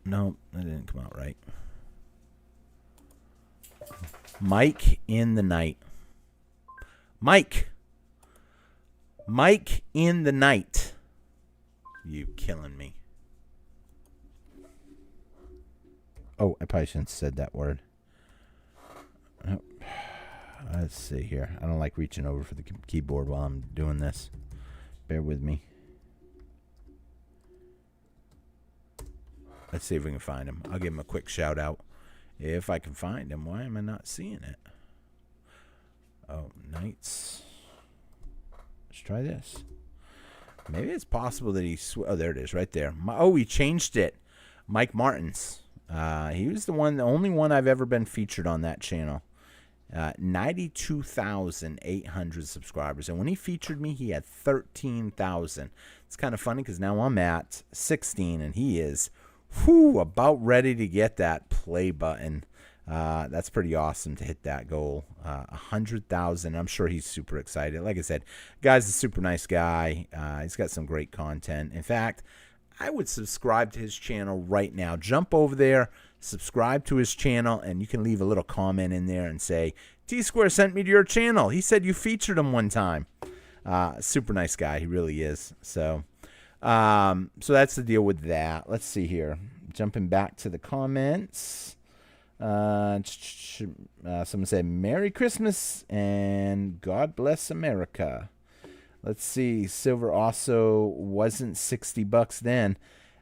No, that didn't come out right. Mike in the Night. Mike in the Night. You killing me. Oh, I probably shouldn't have said that word. Oh, let's see here. I don't like reaching over for the keyboard while I'm doing this. Bear with me. Let's see if we can find him. I'll give him a quick shout out. If I can find him. Why am I not seeing it? Oh, Knights. Let's try this. Maybe it's possible that he... oh, there it is, right there. Oh, he changed it. Mike Martins. He was the only one I've ever been featured on that channel. 92,800 subscribers. And when he featured me, he had 13,000. It's kind of funny because now I'm at 16 and he is about ready to get that play button. That's pretty awesome to hit that goal. 100,000. I'm sure he's super excited. Like I said, guy's a super nice guy. He's got some great content. In fact, I would subscribe to his channel right now. Jump over there, subscribe to his channel, and you can leave a little comment in there and say, Tsquare sent me to your channel. He said you featured him one time. Super nice guy. He really is. So that's the deal with that. Let's see here. Jumping back to the comments. Someone said, Merry Christmas and God bless America. Let's see. Silver also wasn't $60 then.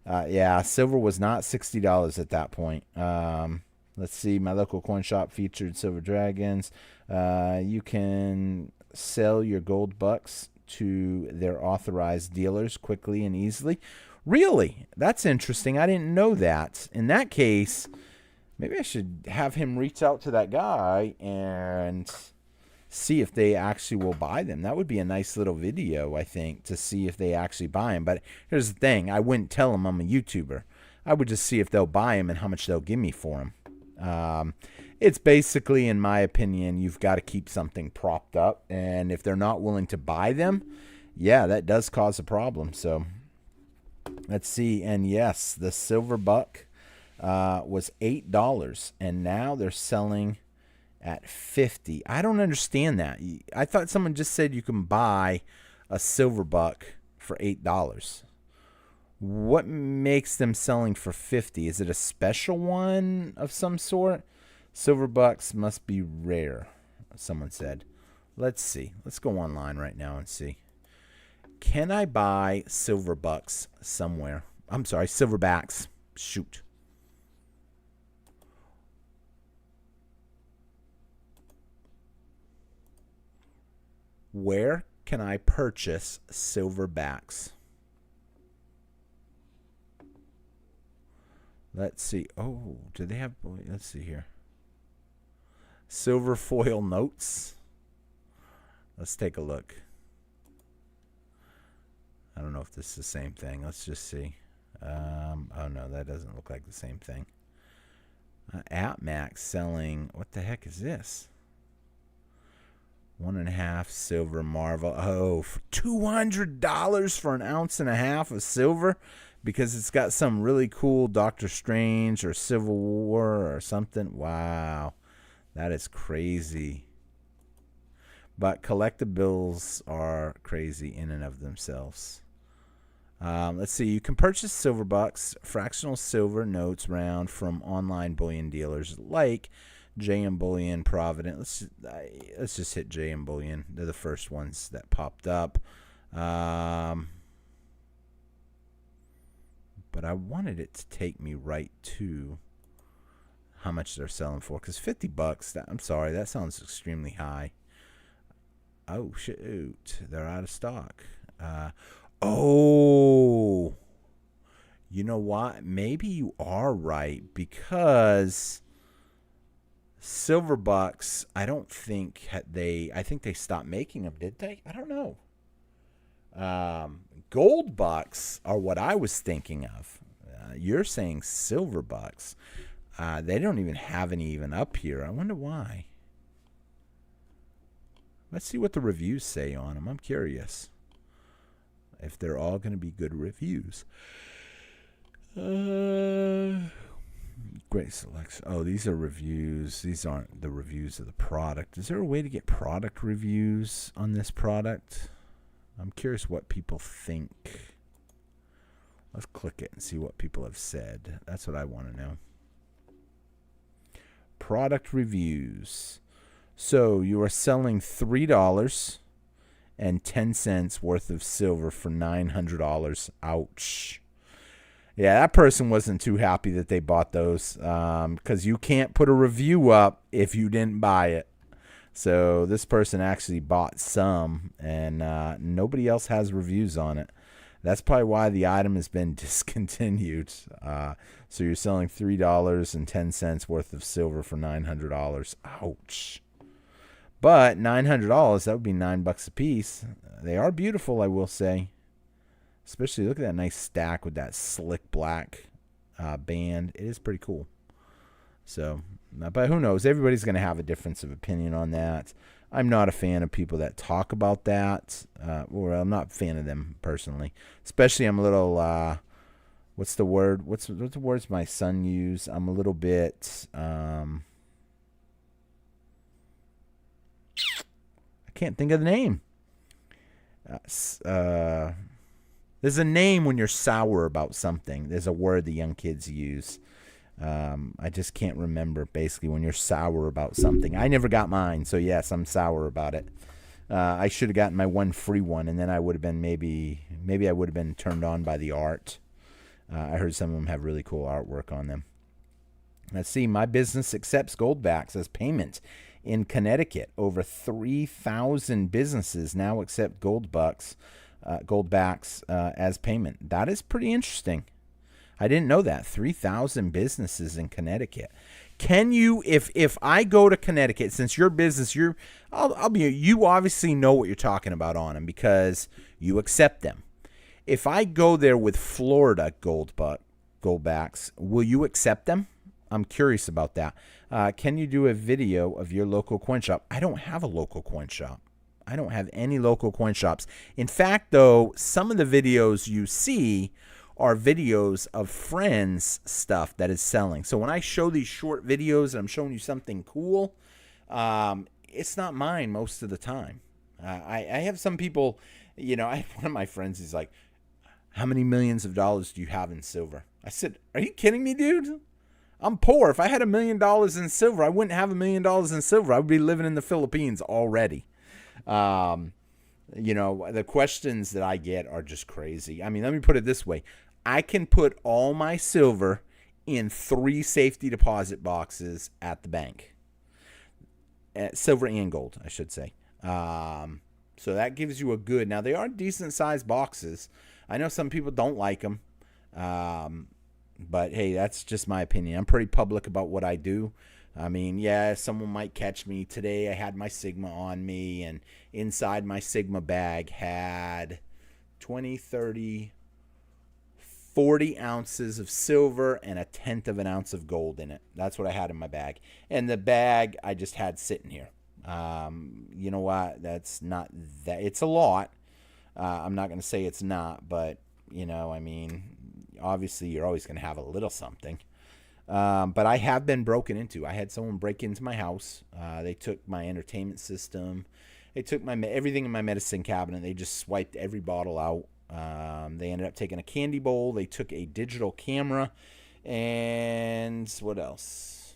Yeah, silver was not $60 at that point. Let's see. My local coin shop featured silver dragons. You can sell your gold bucks to their authorized dealers quickly and easily. Really? That's interesting. I didn't know that. In that case, maybe I should have him reach out to that guy and see if they actually will buy them. That would be a nice little video, I think, to see if they actually buy them. But here's the thing. I wouldn't tell them I'm a YouTuber. I would just see if they'll buy them and how much they'll give me for them. It's basically, in my opinion, you've got to keep something propped up. And if they're not willing to buy them, yeah, that does cause a problem. So let's see. And yes, the silver buck was $8. And now they're selling at 50. I don't understand that. I thought someone just said you can buy a silver buck for $8. What makes them selling for 50? Is it a special one of some sort? Silver bucks must be rare, someone said. Let's see. Let's go online right now and see. Can I buy silver bucks somewhere? I'm sorry, silverbacks. Shoot. Where can I purchase silverbacks? Let's see. Oh, do they have... let's see here. Silver foil notes. Let's take a look. I don't know if this is the same thing. Let's just see. Oh, no, that doesn't look like the same thing. AppMax selling... what the heck is this? 1.5 silver marvel. Oh, for $200 for an ounce and a half of silver because it's got some really cool Doctor Strange or Civil War or something. Wow, that is crazy. But collectibles are crazy in and of themselves. Let's see. You can purchase silver bucks, fractional silver notes round from online bullion dealers like JM Bullion, Provident. Let's just hit JM Bullion. They're the first ones that popped up. But I wanted it to take me right to how much they're selling for. Because $50, I'm sorry, that sounds extremely high. Oh, shoot. They're out of stock. Oh. You know what? Maybe you are right because... silver bucks, I don't think I think they stopped making them, did they? I don't know. Gold bucks are what I was thinking of. You're saying silver bucks. They don't even have any even up here. I wonder why. Let's see what the reviews say on them. I'm curious if they're all going to be good reviews. Great selection. Oh, these are reviews. These aren't the reviews of the product. Is there a way to get product reviews on this product? I'm curious what people think. Let's click it and see what people have said. That's what I want to know. Product reviews. So you are selling $3.10 worth of silver for $900. Ouch. Yeah, that person wasn't too happy that they bought those, because you can't put a review up if you didn't buy it. So this person actually bought some, and nobody else has reviews on it. That's probably why the item has been discontinued. So you're selling $3.10 worth of silver for $900. Ouch. But $900, that would be $9 a piece. They are beautiful, I will say. Especially look at that nice stack with that slick black band. It is pretty cool. So, but who knows? Everybody's going to have a difference of opinion on that. I'm not a fan of people that talk about that. Or I'm not a fan of them personally. Especially I'm a little, what's the word? What's the words my son used? I'm a little bit, I can't think of the name. There's a name when you're sour about something. There's a word the young kids use. I just can't remember. Basically, when you're sour about something. I never got mine, so yes, I'm sour about it. I should have gotten my one free one, and then I would have been maybe I would have been turned on by the art. I heard some of them have really cool artwork on them. Let's see. My business accepts goldbacks as payment in Connecticut. Over 3,000 businesses now accept goldbacks as payment. That is pretty interesting. I didn't know that. 3,000 businesses in Connecticut. Can you, if I go to Connecticut, since your business, you obviously know what you're talking about on them because you accept them. If I go there with Florida goldbacks, will you accept them? I'm curious about that. Can you do a video of your local coin shop? I don't have a local coin shop. I don't have any local coin shops. In fact, though, some of the videos you see are videos of friends' stuff that is selling. So when I show these short videos and I'm showing you something cool, it's not mine most of the time. I have some people, I have one of my friends, he's like, how many millions of dollars do you have in silver? I said, are you kidding me, dude? I'm poor. If I had $1 million in silver, I wouldn't have $1 million in silver. I would be living in the Philippines already. The questions that I get are just crazy. I mean, let me put it this way. I can put all my silver in 3 safety deposit boxes at the bank. Silver and gold, I should say. So that gives you a good... Now, they are decent-sized boxes. I know some people don't like them. But, hey, that's just my opinion. I'm pretty public about what I do. I mean, yeah, someone might catch me. Today I had my Sigma on me, and inside my Sigma bag had 20, 30, 40 ounces of silver and 1/10 of an ounce of gold in it. That's what I had in my bag. And the bag I just had sitting here. You know what? That's not that. It's a lot. I'm not going to say it's not, but, obviously you're always going to have a little something. But I have been broken into. I had someone break into my house. They took my entertainment system. They took everything in my medicine cabinet. They just swiped every bottle out. They ended up taking a candy bowl. They took a digital camera. And what else?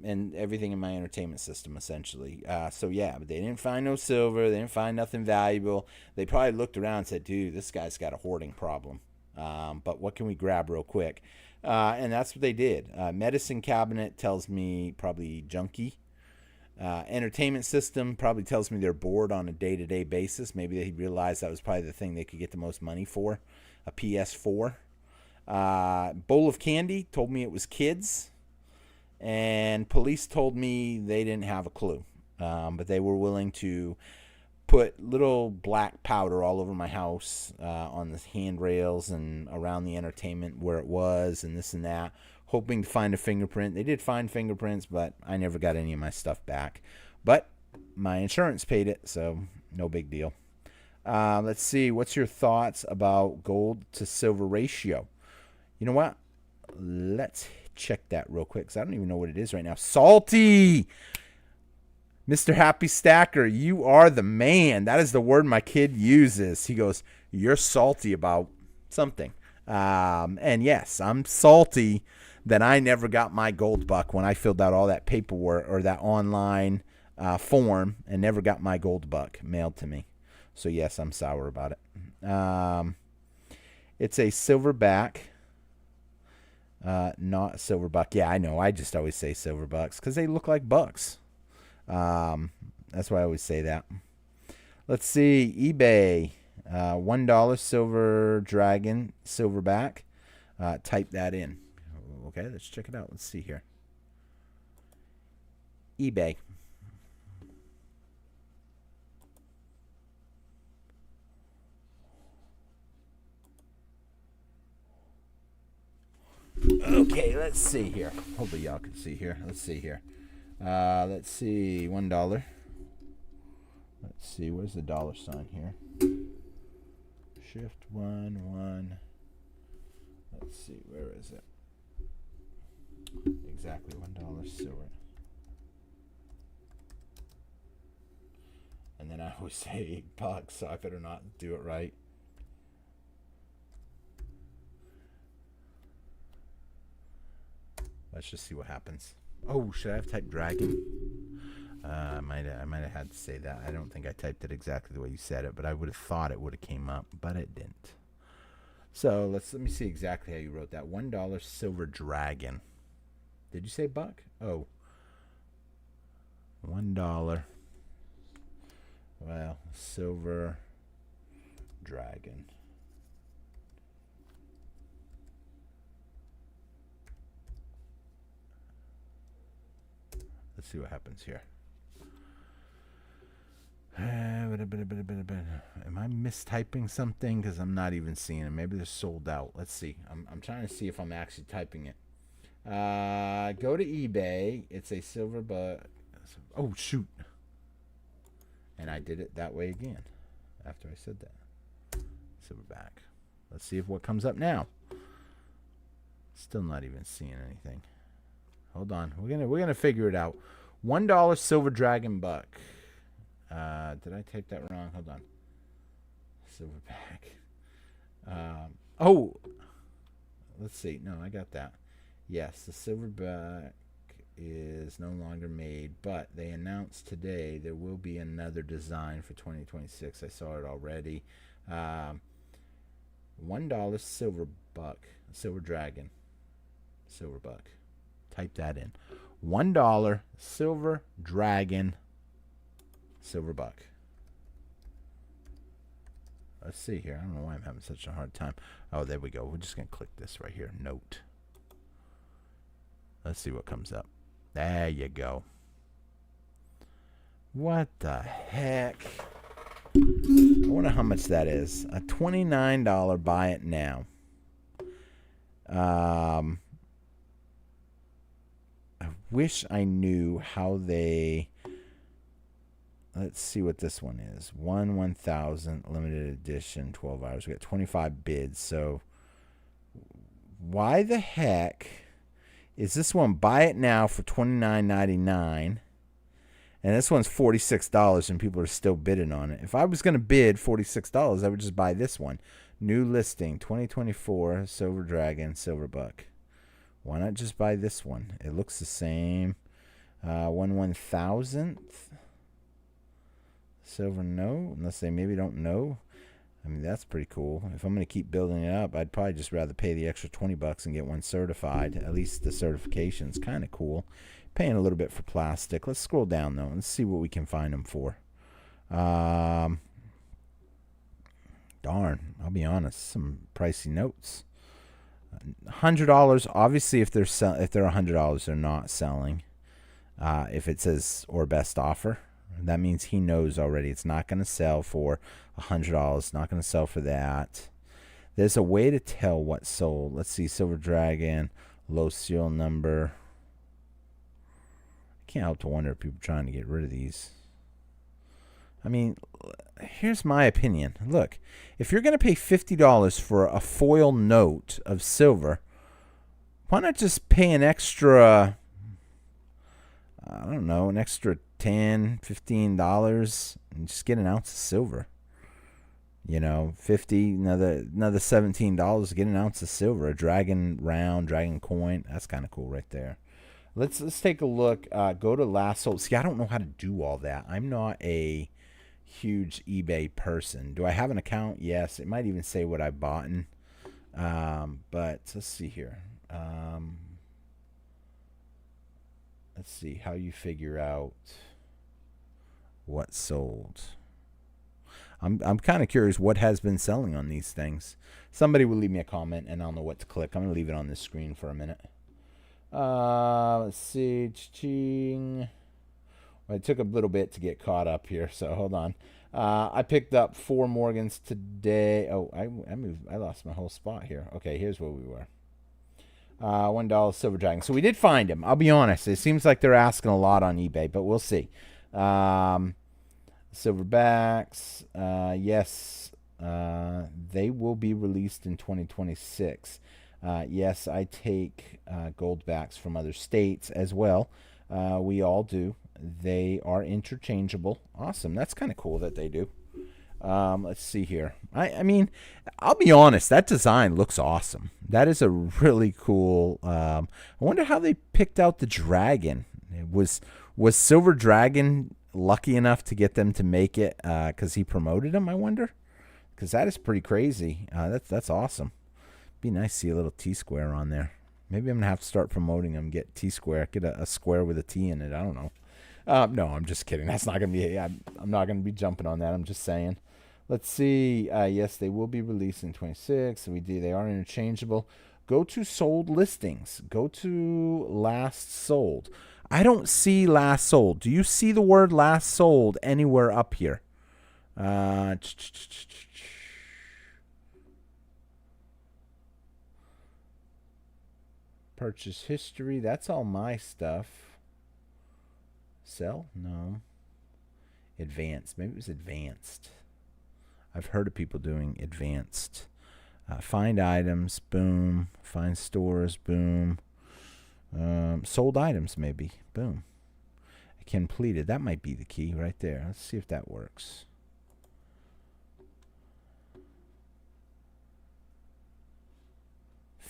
And everything in my entertainment system, essentially. So, yeah, but they didn't find no silver. They didn't find nothing valuable. They probably looked around and said, dude, this guy's got a hoarding problem. But what can we grab real quick? And that's what they did. Medicine cabinet tells me probably junkie. Entertainment system probably tells me they're bored on a day-to-day basis. Maybe they realized that was probably the thing they could get the most money for, a PS4. Bowl of candy told me it was kids. And police told me they didn't have a clue. But they were willing to put little black powder all over my house, on the handrails and around the entertainment where it was and this and that, hoping to find a fingerprint. They did find fingerprints, but I never got any of my stuff back. But my insurance paid it, so no big deal. Let's see. What's your thoughts about gold to silver ratio? You know what? Let's check that real quick because I don't even know what it is right now. Salty! Mr. Happy Stacker, you are the man. That is the word my kid uses. He goes, you're salty about something. And yes, I'm salty that I never got my gold buck when I filled out all that paperwork or that online form and never got my gold buck mailed to me. So yes, I'm sour about it. It's a silverback, not silver buck. Yeah, I know. I just always say silver bucks because they look like bucks. That's why I always say that. Let's see, eBay, $1 silver dragon silverback. Type that in. Okay, let's check it out. Let's see here. eBay. Okay, let's see here. Hopefully y'all can see here. Let's see here. Let's see, $1. Let's see, where's the dollar sign here? Shift 1. Let's see, where is it? Exactly, $1 silver. And then I always say $8, so I better not do it right. Let's just see what happens. Oh, should I have typed dragon? I might have had to say that. I don't think I typed it exactly the way you said it, but I would have thought it would have came up, but it didn't. So let me see exactly how you wrote that. $1 silver dragon. Did you say buck? Oh. $1. Well, silver dragon. Let's see what happens here. Am I mistyping something? Because I'm not even seeing it. Maybe they're sold out. Let's see. I'm trying to see if I'm actually typing it. Go to eBay. It's a silver buck. Oh, shoot. And I did it that way again after I said that. Silverback. Let's see if what comes up now. Still not even seeing anything. Hold on. We're gonna figure it out. $1 silver dragon buck. Did I type that wrong? Hold on. Silverback. Oh, let's see. No, I got that. Yes, the silverback is no longer made, but they announced today there will be another design for 2026. I saw it already. $1 silver buck, silver dragon, silver buck. Type that in. $1 silver dragon, silver buck. Let's see here. I don't know why I'm having such a hard time. Oh, there we go. We're just going to click this right here. Note. Let's see what comes up. There you go. What the heck? I wonder how much that is. A $29 buy it now. I wish I knew how they... Let's see what this one is. 1,000 limited edition, 12 hours. We got 25 bids. So why the heck is this one buy it now for $29.99 and this one's $46 and people are still bidding on it? If I was going to bid $46, I would just buy this one. New listing 2024 Silver Dragon Silver Buck. Why not just buy this one? It looks the same. 1/1000th silver no, unless they maybe don't know. I mean, that's pretty cool. If I'm going to keep building it up, I'd probably just rather pay the extra $20 and get one certified. At least the certification's kind of cool. Paying a little bit for plastic. Let's scroll down, though, and see what we can find them for. Darn, I'll be honest, some pricey notes. $100, obviously, if they're $100, they're not selling. If it says or best offer, that means he knows already it's not going to sell for $100. It's not going to sell for that. There's a way to tell what sold. Let's see, Silver Dragon, low serial number. I can't help to wonder if people are trying to get rid of these. I mean, here's my opinion. Look, if you're going to pay $50 for a foil note of silver, why not just pay an extra, I don't know, an extra $10, $15 and just get an ounce of silver? You know, 50, another $17 to get an ounce of silver, a dragon round, dragon coin. That's kind of cool right there. Let's take a look. Go to last sold. See, I don't know how to do all that. I'm not a huge eBay person. Do I have an account? Yes. It might even say what I bought in. But let's see here. Let's see how you figure out what sold. I'm kind of curious what has been selling on these things. Somebody will leave me a comment and I'll know what to click. I'm going to leave it on this screen for a minute. Let's see. Ching. Well, it took a little bit to get caught up here, so hold on. I picked up 4 Morgans today. Oh, I lost my whole spot here. Okay, here's where we were. $1 Silver Dragon. So we did find him. I'll be honest. It seems like they're asking a lot on eBay, but we'll see. Silverbacks. Yes, they will be released in 2026. Yes, I take goldbacks from other states as well. We all do. They are interchangeable. Awesome. That's kind of cool that they do. Let's see here. I mean, I'll be honest. That design looks awesome. That is a really cool. I wonder how they picked out the dragon. Was Silver Dragon lucky enough to get them to make it because he promoted them? I wonder. Because that is pretty crazy. That's awesome. Be nice to see a little Tsquare on there. Maybe I'm gonna have to start promoting them. Get Tsquare. Get a square with a T in it. I don't know. No, I'm just kidding. That's not gonna be. I'm not gonna be jumping on that. I'm just saying. Let's see. Yes, they will be released in 26. They are interchangeable. Go to sold listings. Go to last sold. I don't see last sold. Do you see the word last sold anywhere up here? Purchase history. That's all my stuff. Sell? No. Advanced. Maybe it was advanced. I've heard of people doing advanced. Find items. Boom. Find stores. Boom. Sold items, maybe. Boom. Completed. That might be the key right there. Let's see if that works.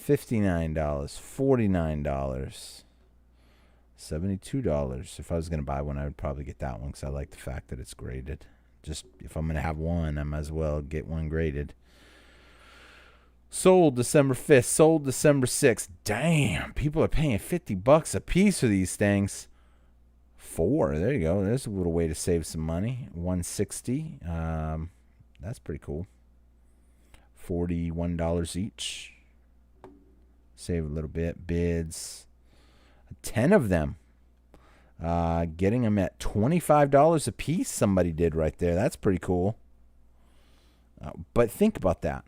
$59, $49, $72. If I was going to buy one, I would probably get that one because I like the fact that it's graded. Just if I'm going to have one, I might as well get one graded. Sold December 5th. Sold December 6th. Damn, people are paying $50 a piece for these things. 4. There you go. There's a little way to save some money. $160. That's pretty cool. $41 each. Save a little bit. Bids. 10 of them. Getting them at $25 a piece. Somebody did right there. That's pretty cool. But think about that.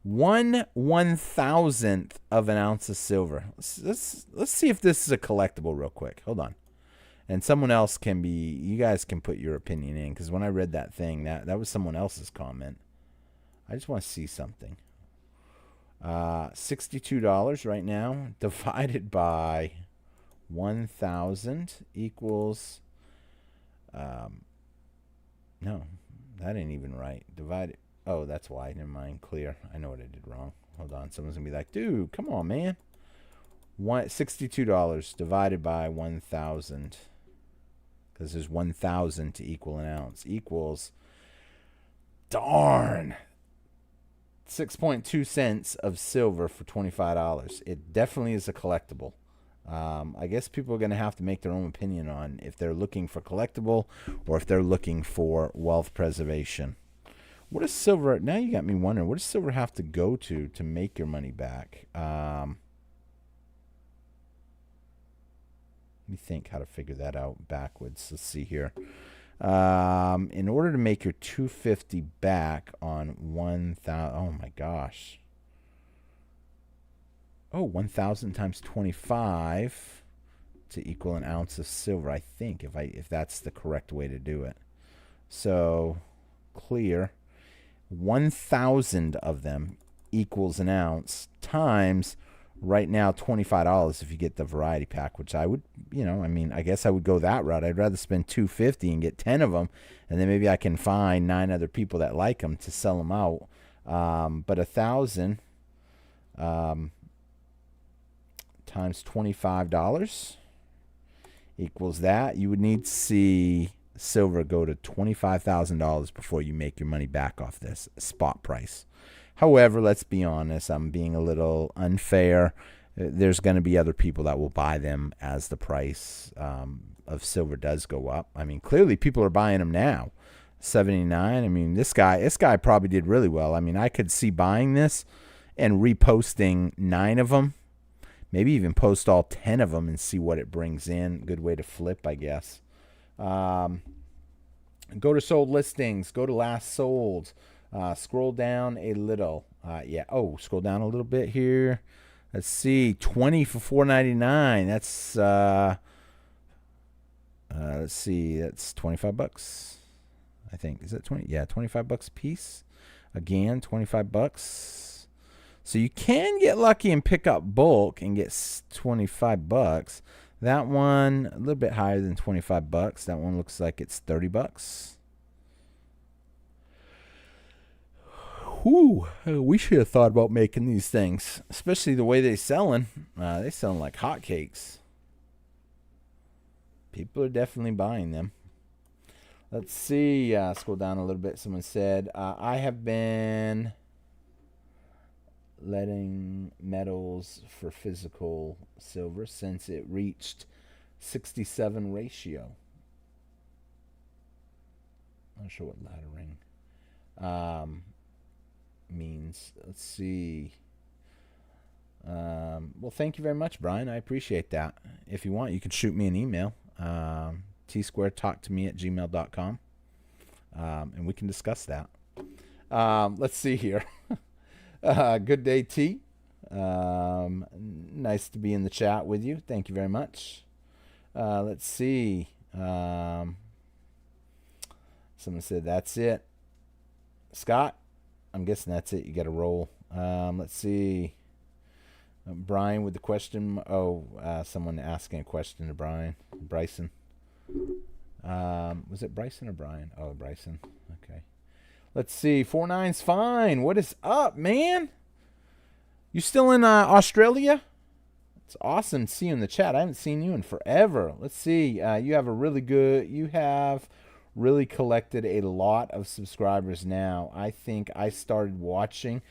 1/1000th of an ounce of silver. Let's see if this is a collectible real quick. Hold on. And someone else can be. You guys can put your opinion in because when I read that thing, that was someone else's comment. I just want to see something. $62 right now divided by 1,000 equals. No, that ain't even right. Divided. Oh, that's why. Never mind. Clear. I know what I did wrong. Hold on. Someone's gonna be like, dude, come on, man. $62 divided by 1,000. Because there's 1,000 to equal an ounce. Equals. Darn. 6.2 cents of silver for $25. It definitely is a collectible. I guess people are going to have to make their own opinion on if they're looking for collectible or if they're looking for wealth preservation. What does silver... Now you got me wondering, what does silver have to go to make your money back? Let me think how to figure that out backwards. Let's see here. In order to make your $250 back on 1,000... Oh, my gosh. Oh, 1,000 times 25 to equal an ounce of silver, I think, if that's the correct way to do it. So, clear. 1,000 of them equals an ounce times right now $25 if you get the variety pack, which I would, I guess I would go that route. I'd rather spend $250 and get 10 of them, and then maybe I can find 9 other people that like them to sell them out. But 1,000 times $25 equals that. You would need to see silver go to $25,000 before you make your money back off this spot price. However, let's be honest, I'm being a little unfair. There's going to be other people that will buy them as the price of silver does go up. I mean, clearly people are buying them now. 79. I mean, this guy probably did really well. I mean, I could see buying this and reposting 9 of them. Maybe even post all 10 of them and see what it brings in. Good way to flip, I guess. Go to sold listings. Go to last sold. Scroll down a little. Scroll down a little bit here. Let's see. 20 for $4.99. That's let's see. That's $25. I think. Is that 20? Yeah, $25 a piece. Again, $25. So you can get lucky and pick up bulk and get $25. That one a little bit higher than $25. That one looks like it's $30. Whew, we should have thought about making these things, especially the way they're selling. They're selling like hotcakes. People are definitely buying them. Let's see. Scroll down a little bit. Someone said, I have been letting metals for physical silver since it reached 67 ratio. I'm not sure what laddering means. Let's see. Well, thank you very much, Brian. I appreciate that. If you want, you can shoot me an email. Tsquare talktome@gmail.com. And we can discuss that. Let's see here. Good day, T. Nice to be in the chat with you. Thank you very much. Let's see. Someone said that's it. Scott, I'm guessing that's it. You got to roll. Let's see. Brian with the question. Someone asking a question to Brian. Bryson. Was it Bryson or Brian? Oh, Bryson. Okay. Let's see. 49's fine. What is up, man? You still in Australia? It's awesome to see you in the chat. I haven't seen you in forever. Let's see. You have really collected a lot of subscribers now. I think I started watching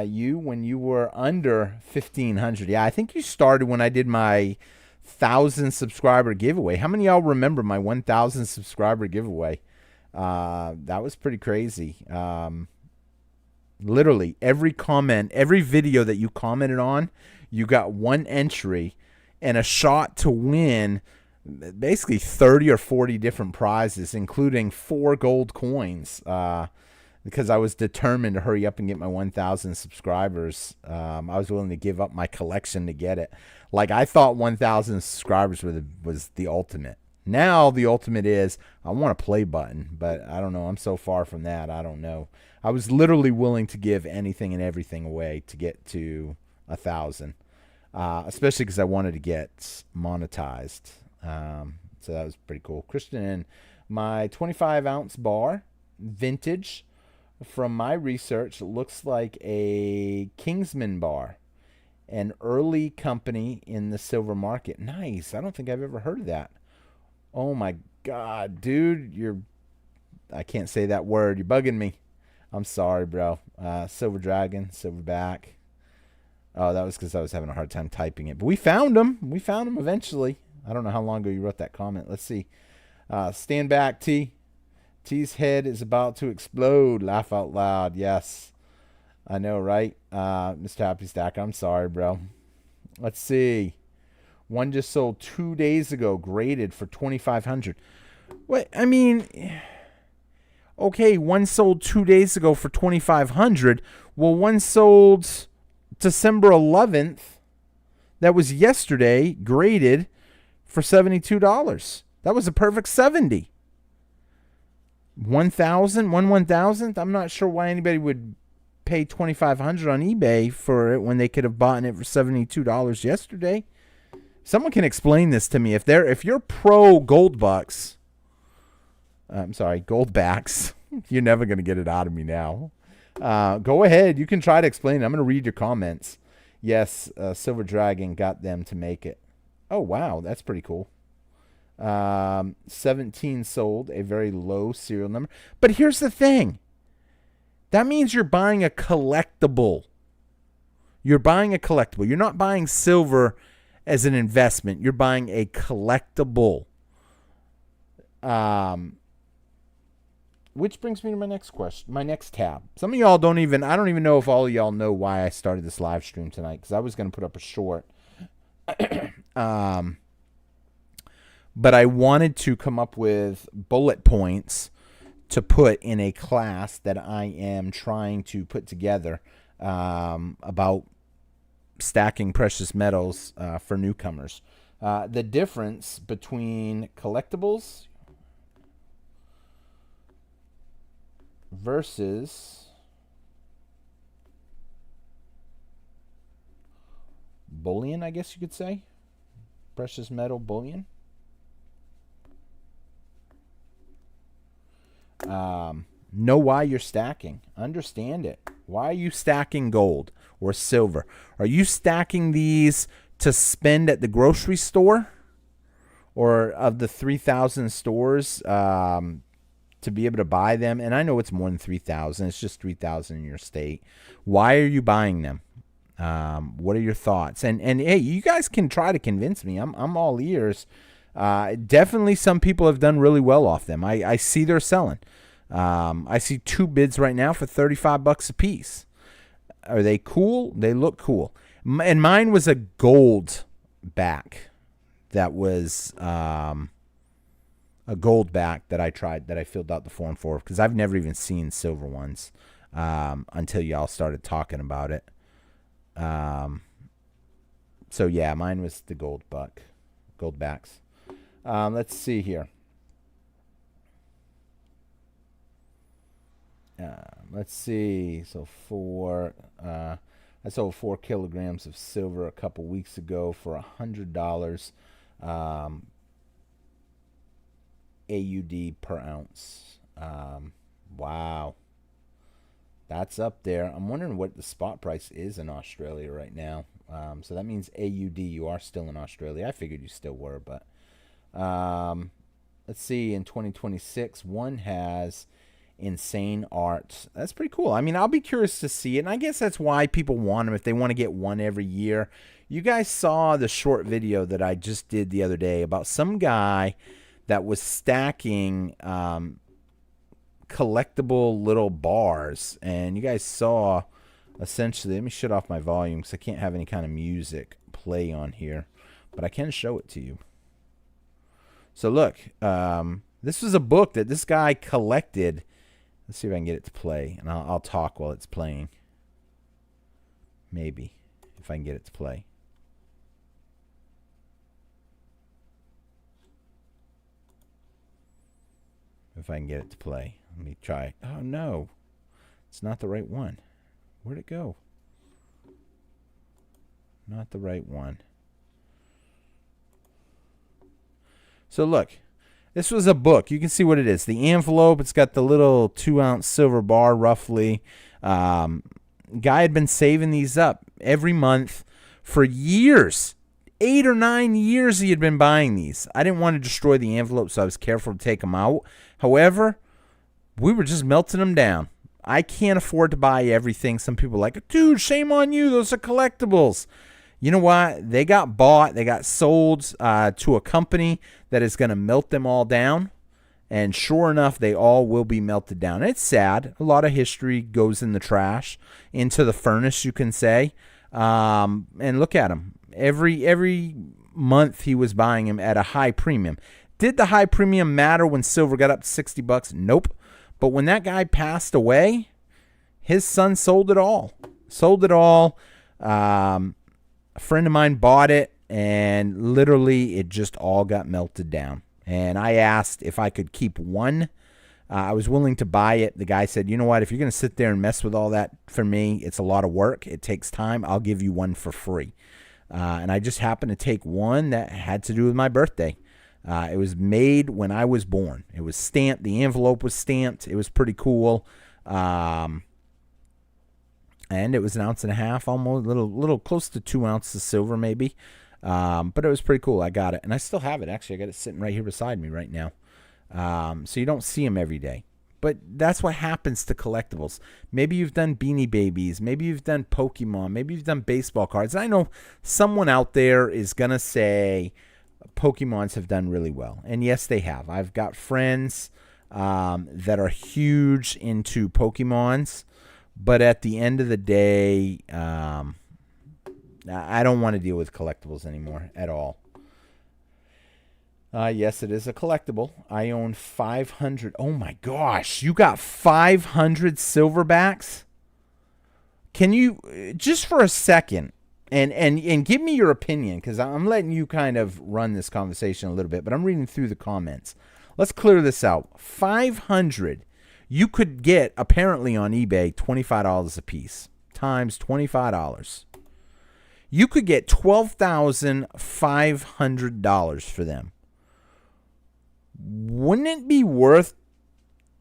you when you were under 1,500. Yeah, I think you started when I did my 1,000 subscriber giveaway. How many of y'all remember my 1,000 subscriber giveaway? That was pretty crazy. Literally every comment, every video that you commented on, you got one entry and a shot to win basically 30 or 40 different prizes, including 4 gold coins, because I was determined to hurry up and get my 1,000 subscribers. I was willing to give up my collection to get it. Like, I thought 1,000 subscribers was the ultimate. Now the ultimate is I want a play button, but I don't know. I'm so far from that. I don't know. I was literally willing to give anything and everything away to get to 1,000, especially because I wanted to get monetized. So that was pretty cool. Christian, my 25-ounce bar, vintage, from my research, looks like a Kingsman bar, an early company in the silver market. Nice. I don't think I've ever heard of that. Oh my God, dude, I can't say that word. You're bugging me. I'm sorry, bro. Silver Dragon, Silverback. Oh, that was because I was having a hard time typing it. But we found them. We found them eventually. I don't know how long ago you wrote that comment. Let's see. Stand back, T. T's head is about to explode. Laugh out loud. Yes. I know, right? Mr. Happy Stack, I'm sorry, bro. Let's see. One just sold 2 days ago, graded for $2,500. What? I mean, okay, one sold 2 days ago for $2,500. Well, one sold December 11th. That was yesterday, graded for $72. That was a perfect 70. 1,000? 1,000th? I'm not sure why anybody would pay $2,500 on eBay for it when they could have bought it for $72 yesterday? Someone can explain this to me. If you're pro Goldbacks, you're never going to get it out of me now. Go ahead. You can try to explain it. I'm going to read your comments. Yes, Silver Dragon got them to make it. Oh, wow. That's pretty cool. 17 sold, a very low serial number. But here's the thing. That means you're buying a collectible. You're buying a collectible. You're not buying silver as an investment. You're buying a collectible. Which brings me to my next question, my next tab. Some of y'all I don't even know if all of y'all know why I started this live stream tonight, because I was going to put up a short. But I wanted to come up with bullet points to put in a class that I am trying to put together about stacking precious metals for newcomers. The difference between collectibles versus bullion, I guess you could say. Precious metal bullion. Know why you're stacking. Understand it. Why are you stacking gold or silver? Are you stacking these to spend at the grocery store, or of the 3,000 stores to be able to buy them? And I know it's more than 3,000. It's just 3,000 in your state. Why are you buying them? What are your thoughts? And hey, you guys can try to convince me. I'm all ears. Definitely some people have done really well off them. I see they're selling. I see 2 bids right now for $35 a piece. Are they cool? They look cool. And mine was a gold back. That was a gold back that I tried, that I filled out the form for, because I've never even seen silver ones until y'all started talking about it. So yeah, mine was the gold backs. Let's see here. Let's see. So I sold 4 kilograms of silver a couple weeks ago for $100 AUD per ounce. Wow. That's up there. I'm wondering what the spot price is in Australia right now. So that means AUD, you are still in Australia. I figured you still were, but let's see. In 2026, one has insane art. That's pretty cool. I mean, I'll be curious to see it, and I guess that's why people want them, if they want to get one every year. You guys saw the short video that I just did the other day about some guy that was stacking collectible little bars, and you guys saw essentially, let me shut off my volume because I can't have any kind of music play on here, but I can show it to you. So look, this was a book that this guy collected. Let's see if I can get it to play, and I'll talk while it's playing. Maybe, if I can get it to play. If I can get it to play. Let me try. Oh, no. It's not the right one. Where'd it go? Not the right one. So look. This was a book. You can see what it is. The envelope, it's got the little 2-ounce silver bar roughly. Guy had been saving these up every month for years. 8 or 9 years he had been buying these. I didn't want to destroy the envelope, so I was careful to take them out. However, we were just melting them down. I can't afford to buy everything. Some people are like, dude, shame on you. Those are collectibles. You know what? They got bought. They got sold to a company that is going to melt them all down. And sure enough, they all will be melted down. It's sad. A lot of history goes in the trash, into the furnace, you can say. And look at him. Every month he was buying him at a high premium. Did the high premium matter when silver got up to $60? Nope. But when that guy passed away, his son sold it all. A friend of mine bought it, and literally it just all got melted down. And I asked if I could keep one I was willing to buy it. The guy said, you know what, if you're going to sit there and mess with all that for me, it's a lot of work. It takes time. I'll give you one for free. And I just happened to take one that had to do with my birthday. It was made when I was born. It was stamped. The envelope was stamped. It was pretty cool. And it was 1.5 ounces, almost little close to 2 ounces of silver maybe. But it was pretty cool. I got it. And I still have it. Actually, I got it sitting right here beside me right now. So you don't see them every day. But that's what happens to collectibles. Maybe you've done Beanie Babies. Maybe you've done Pokemon. Maybe you've done baseball cards. I know someone out there is going to say Pokemons have done really well. And yes, they have. I've got friends that are huge into Pokemons. But at the end of the day, I don't want to deal with collectibles anymore at all. Yes, it is a collectible. I own 500. Oh my gosh, you got 500 silverbacks? Can you, just for a second, and give me your opinion, because I'm letting you kind of run this conversation a little bit, but I'm reading through the comments. Let's clear this out. 500. You could get, apparently on eBay, $25 a piece, times $25. You could get $12,500 for them. Wouldn't it be worth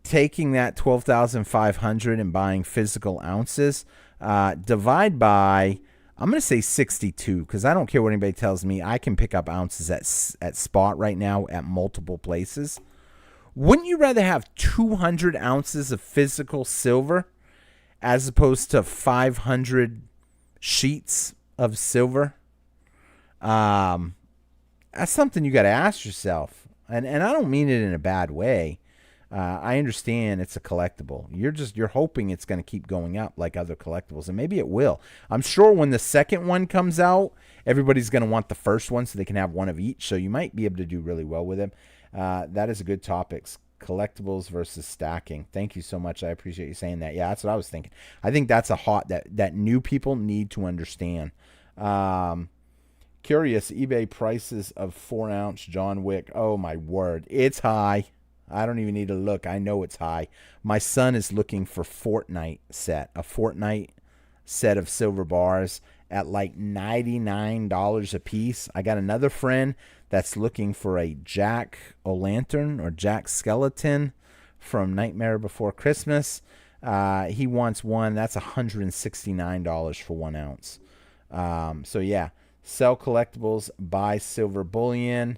taking that $12,500 and buying physical ounces? Divide by, I'm going to say 62, because I don't care what anybody tells me. I can pick up ounces at spot right now at multiple places. Wouldn't you rather have 200 ounces of physical silver as opposed to 500 sheets of silver? That's something you got to ask yourself. And I don't mean it in a bad way. I understand it's a collectible. You're hoping it's going to keep going up like other collectibles, and maybe it will. I'm sure when the second one comes out, everybody's going to want the first one so they can have one of each. So you might be able to do really well with them. That is a good topic. Collectibles versus stacking. Thank you so much. I appreciate you saying that. Yeah, that's what I was thinking. I think that's a hot that new people need to understand. Curious, eBay prices of 4-ounce John Wick. Oh, my word. It's high. I don't even need to look. I know it's high. My son is looking for a Fortnite set of silver bars at like $99 a piece. I got another friend that's looking for a Jack-o'-lantern or Jack Skeleton from Nightmare Before Christmas. He wants one. That's $169 for 1 ounce. So, yeah. Sell collectibles, buy silver bullion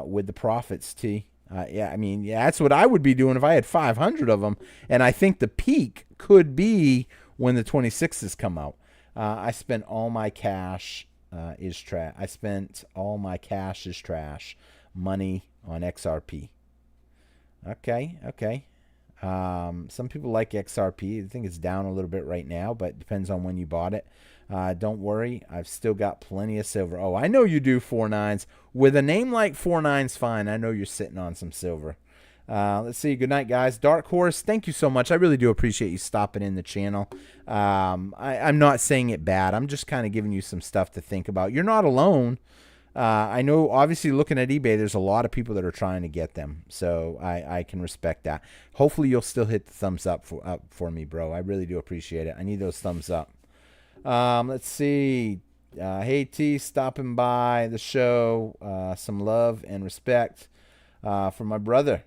with the profits, T. Yeah, I mean, yeah, that's what I would be doing if I had 500 of them. And I think the peak could be when the 26s come out. I spent all my cash is trash. I spent all my cash is trash money on XRP. Okay. Some people like XRP. I think it's down a little bit right now, but it depends on when you bought it. Don't worry, I've still got plenty of silver. Oh, I know you do, 49s. With a name like 49's fine, I know you're sitting on some silver. Let's see. Good night, guys. Dark Horse, thank you so much. I really do appreciate you stopping in the channel. I'm not saying it bad. I'm just kind of giving you some stuff to think about. You're not alone. I know, obviously, looking at eBay, there's a lot of people that are trying to get them. So I can respect that. Hopefully, you'll still hit the thumbs up for me, bro. I really do appreciate it. I need those thumbs up. Let's see. Hey, T, stopping by the show. Some love and respect for my brother.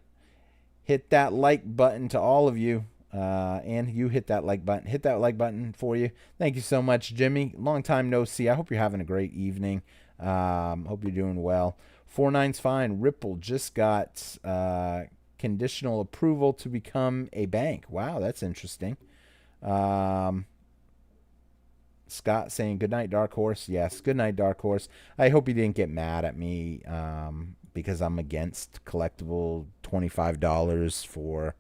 Hit that like button to all of you. And you hit that like button. Hit that like button for you. Thank you so much, Jimmy. Long time no see. I hope you're having a great evening. Hope you're doing well. 49's fine. Ripple just got conditional approval to become a bank. Wow, that's interesting. Scott saying, good night, Dark Horse. Yes, good night, Dark Horse. I hope you didn't get mad at me because I'm against collectible $25 for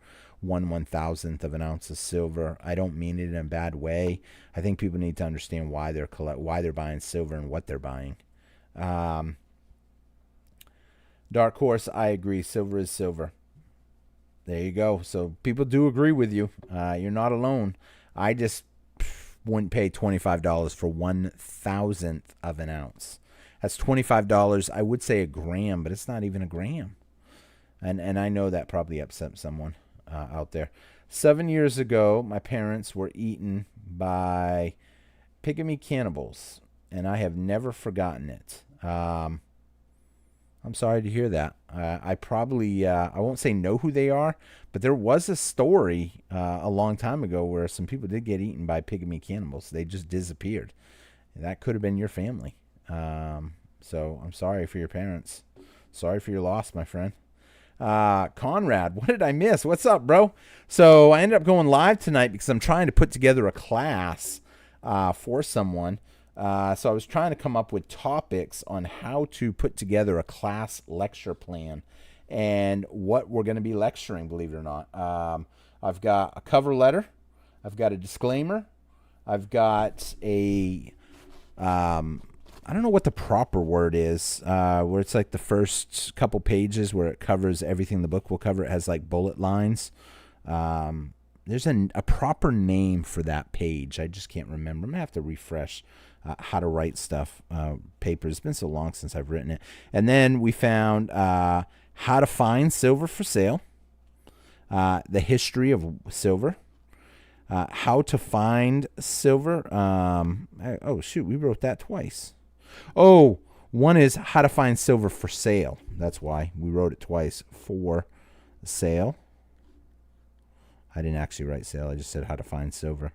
1/1000th of an ounce of silver. I don't mean it in a bad way. I think people need to understand why they're buying silver and what they're buying. Dark Horse, I agree. Silver is silver. There you go. So people do agree with you. You're not alone. I just wouldn't pay $25 for 1/1000th of an ounce. That's $25. I would say a gram, but it's not even a gram. And I know that probably upset someone. out there. 7 years ago, my parents were eaten by pygmy cannibals, and I have never forgotten it. I'm sorry to hear that. I probably, I won't say know who they are, but there was a story a long time ago where some people did get eaten by pygmy cannibals. They just disappeared. That could have been your family. So I'm sorry for your parents. Sorry for your loss, my friend. Conrad, what did I miss? What's up, bro? So I ended up going live tonight because I'm trying to put together a class for someone. So I was trying to come up with topics on how to put together a class lecture plan and what we're going to be lecturing, believe it or not. I've got a cover letter. I've got a disclaimer. I've got a, I don't know what the proper word is, where it's like the first couple pages where it covers everything the book will cover. It has like bullet lines. There's a proper name for that page. I just can't remember. I'm going to have to refresh how to write stuff, papers. It's been so long since I've written it. And then we found how to find silver for sale, the history of silver, how to find silver. Oh, shoot, we wrote that twice. Oh, one is how to find silver for sale. That's why we wrote it twice. For sale. I didn't actually write sale. I just said how to find silver.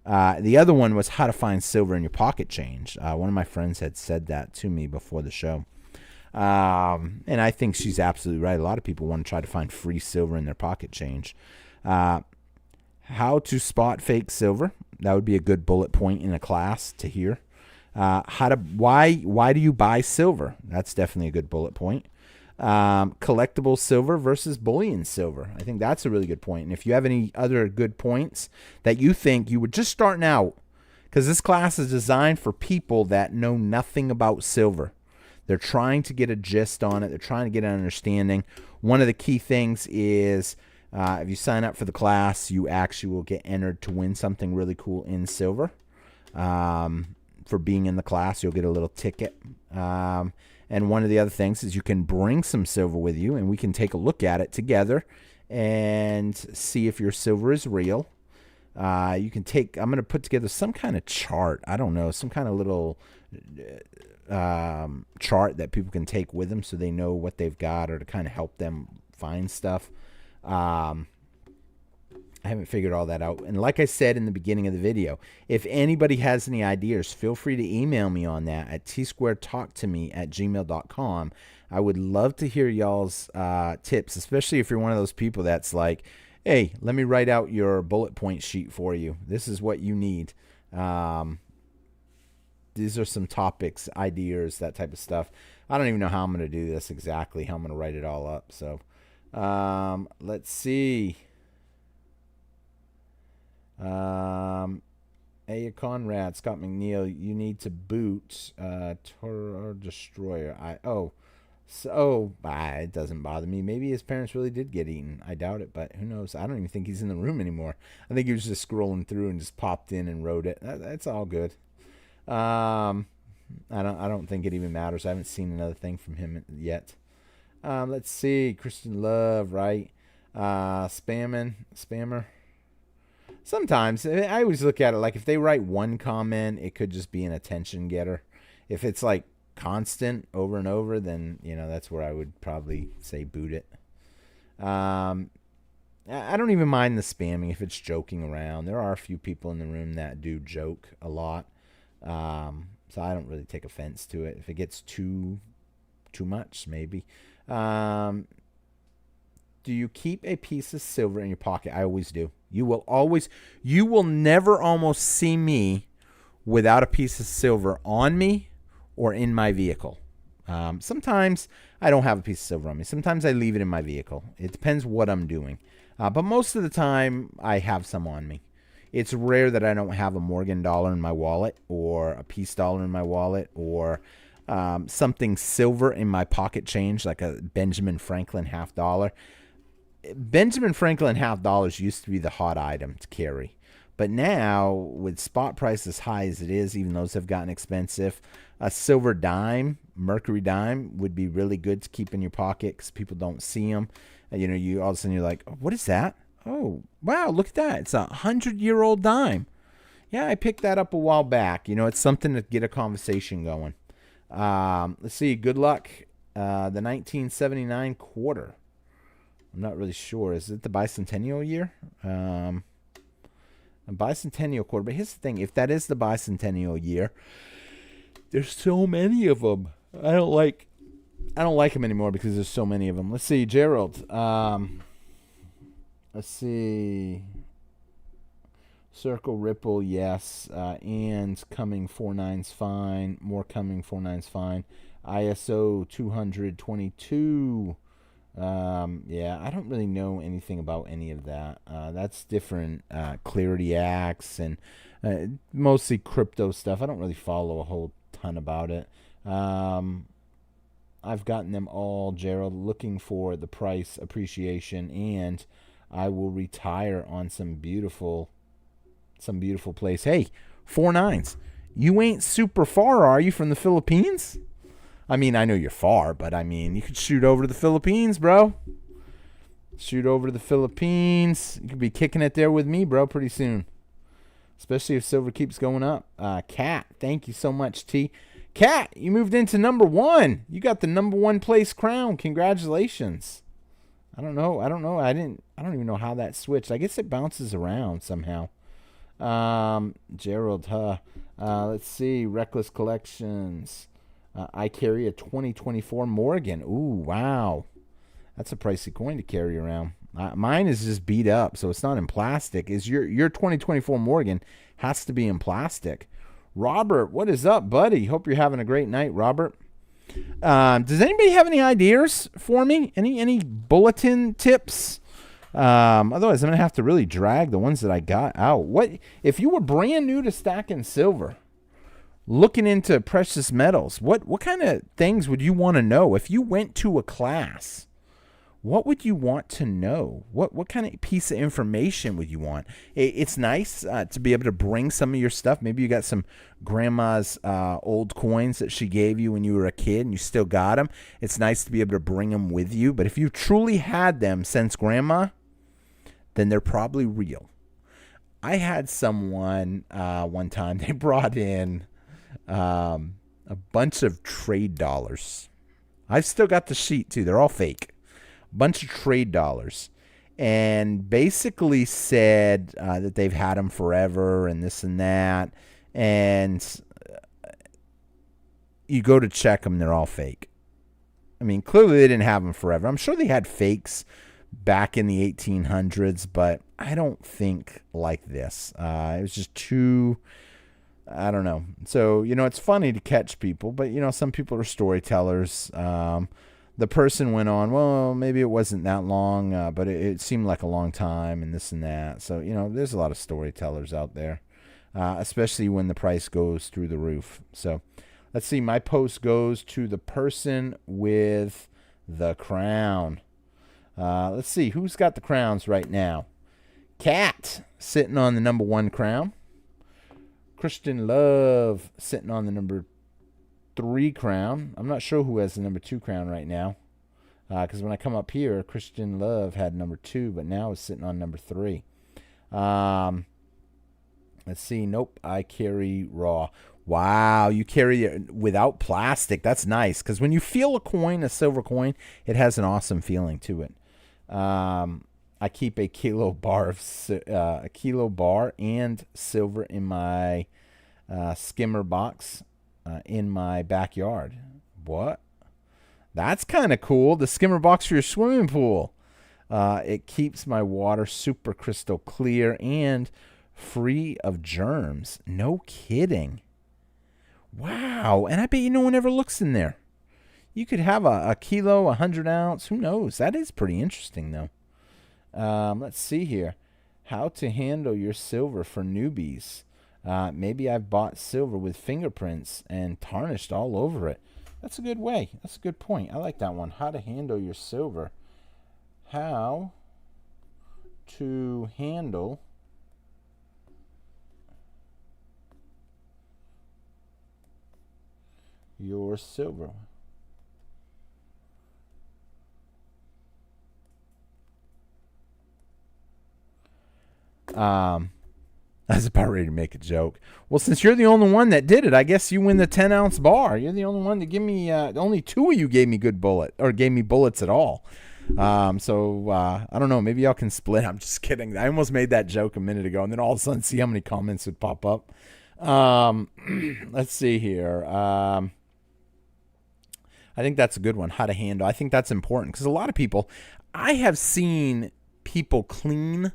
The other one was how to find silver in your pocket change. One of my friends had said that to me before the show. And I think she's absolutely right. A lot of people want to try to find free silver in their pocket change. How to spot fake silver. That would be a good bullet point in a class to hear. Why do you buy silver? That's definitely a good bullet point. Collectible silver versus bullion silver. I think that's a really good point. And if you have any other good points that you think you were just starting out, because this class is designed for people that know nothing about silver. They're trying to get a gist on it. They're trying to get an understanding. One of the key things is if you sign up for the class, you actually will get entered to win something really cool in silver. For being in the class, you'll get a little ticket. And one of the other things is you can bring some silver with you, and we can take a look at it together and see if your silver is real. I'm going to put together some kind of chart. I don't know, some kind of little chart that people can take with them so they know what they've got, or to kind of help them find stuff. I haven't figured all that out. And like I said in the beginning of the video, if anybody has any ideas, feel free to email me on that at tsquaretalktome@gmail.com. I would love to hear y'all's tips, especially if you're one of those people that's like, hey, let me write out your bullet point sheet for you. This is what you need. These are some topics, ideas, that type of stuff. I don't even know how I'm going to do this exactly, how I'm going to write it all up. So let's see. Hey, Conrad, Scott McNeil, you need to boot Toro Destroyer. It doesn't bother me. Maybe his parents really did get eaten. I doubt it, but who knows? I don't even think he's in the room anymore. I think he was just scrolling through and just popped in and wrote it. That's all good. I don't think it even matters. I haven't seen another thing from him yet. Let's see. Christian Love, right? Spammer. Sometimes I always look at it like if they write one comment, it could just be an attention getter. If it's like constant over and over, then that's where I would probably say boot it. I don't even mind the spamming if it's joking around. There are a few people in the room that do joke a lot, so I don't really take offense to it. If it gets too much, maybe. Do you keep a piece of silver in your pocket? I always do. You will never almost see me without a piece of silver on me or in my vehicle. Sometimes I don't have a piece of silver on me. Sometimes I leave it in my vehicle. It depends what I'm doing. But most of the time I have some on me. It's rare that I don't have a Morgan dollar in my wallet or a peace dollar in my wallet or something silver in my pocket change, like a Benjamin Franklin $50. Benjamin Franklin $50 used to be the hot item to carry. But now, with spot price as high as it is, even those have gotten expensive, a silver dime Mercury dime would be really good to keep in your pocket because people don't see them. You all of a sudden you're like, oh, what is that? Oh, wow, look at that. It's a 100-year-old dime. Yeah, I picked that up a while back. It's something to get a conversation going. Let's see. Good luck. The 1979 quarter. I'm not really sure. Is it the bicentennial year? A bicentennial quarter. But here's the thing. If that is the bicentennial year, there's so many of them. I don't like them anymore because there's so many of them. Let's see. Gerald. Let's see. Circle Ripple, yes. And coming 49's fine. More coming 49's fine. ISO 222. Yeah, I don't really know anything about any of that. That's different. Clarity Acts and mostly crypto stuff. I don't really follow a whole ton about it. I've gotten them all, Gerald, looking for the price appreciation, and I will retire on some beautiful place. Hey, 49's. You ain't super far, are you, from the Philippines? I mean, I know you're far, but I mean, you could shoot over to the Philippines, bro. Shoot over to the Philippines. You could be kicking it there with me, bro, pretty soon. Especially if silver keeps going up. Kat, thank you so much, T. Kat, you moved into number 1. You got the number 1 place crown. Congratulations. I don't know. I don't even know how that switched. I guess it bounces around somehow. Gerald, let's see. Reckless Collections. I carry a 2024 Morgan. Ooh, wow. That's a pricey coin to carry around. Mine is just beat up, so it's not in plastic. Is your 2024 Morgan has to be in plastic. Robert, what is up, buddy? Hope you're having a great night, Robert. Does anybody have any ideas for me? Any bulletin tips? Otherwise, I'm going to have to really drag the ones that I got out. What if you were brand new to stacking silver, looking into precious metals? What kind of things would you want to know? If you went to a class, what would you want to know? What kind of piece of information would you want? It's nice to be able to bring some of your stuff. Maybe you got some grandma's old coins that she gave you when you were a kid and you still got them. It's nice to be able to bring them with you. But if you truly had them since grandma, then they're probably real. I had someone one time, they brought in a bunch of trade dollars. I've still got the sheet too. They're all fake. Bunch of trade dollars, and basically said that they've had them forever and this and that, and you go to check them, they're all fake. I mean, clearly they didn't have them forever. I'm sure they had fakes back in the 1800s, but I don't think like this. It was just too, I don't know. So, it's funny to catch people, but, some people are storytellers. The person went on, well, maybe it wasn't that long, but it seemed like a long time and this and that. So, there's a lot of storytellers out there, especially when the price goes through the roof. So let's see. My post goes to the person with the crown. Let's see. Who's got the crowns right now? Kat sitting on the number 1 crown. Christian Love sitting on the number 3 crown. I'm not sure who has the number 2 crown right now, because when I come up here, Christian Love had number 2, but now is sitting on number 3. Let's see. Nope, I carry raw. Wow, you carry it without plastic. That's nice, because when you feel a coin, a silver coin, it has an awesome feeling to it. I keep a kilo bar and silver in my skimmer box. In my backyard. What? That's kind of cool. The skimmer box for your swimming pool. It keeps my water super crystal clear and free of germs. No kidding. Wow. And I bet no one ever looks in there. You could have a kilo, 100 ounce. Who knows? That is pretty interesting, though. Let's see here. How to handle your silver for newbies. Maybe I've bought silver with fingerprints and tarnished all over it. That's a good way. That's a good point. I like that one. How to handle your silver. How to handle your silver. I was about ready to make a joke. Well, since you're the only one that did it, I guess you win the 10-ounce bar. You're the only one to give me. Only two of you gave me good bullet or gave me bullets at all. So I don't know. Maybe y'all can split. I'm just kidding. I almost made that joke a minute ago, and then all of a sudden, see how many comments would pop up. Let's see here. I think that's a good one. How to handle. I think that's important because a lot of people. I have seen people clean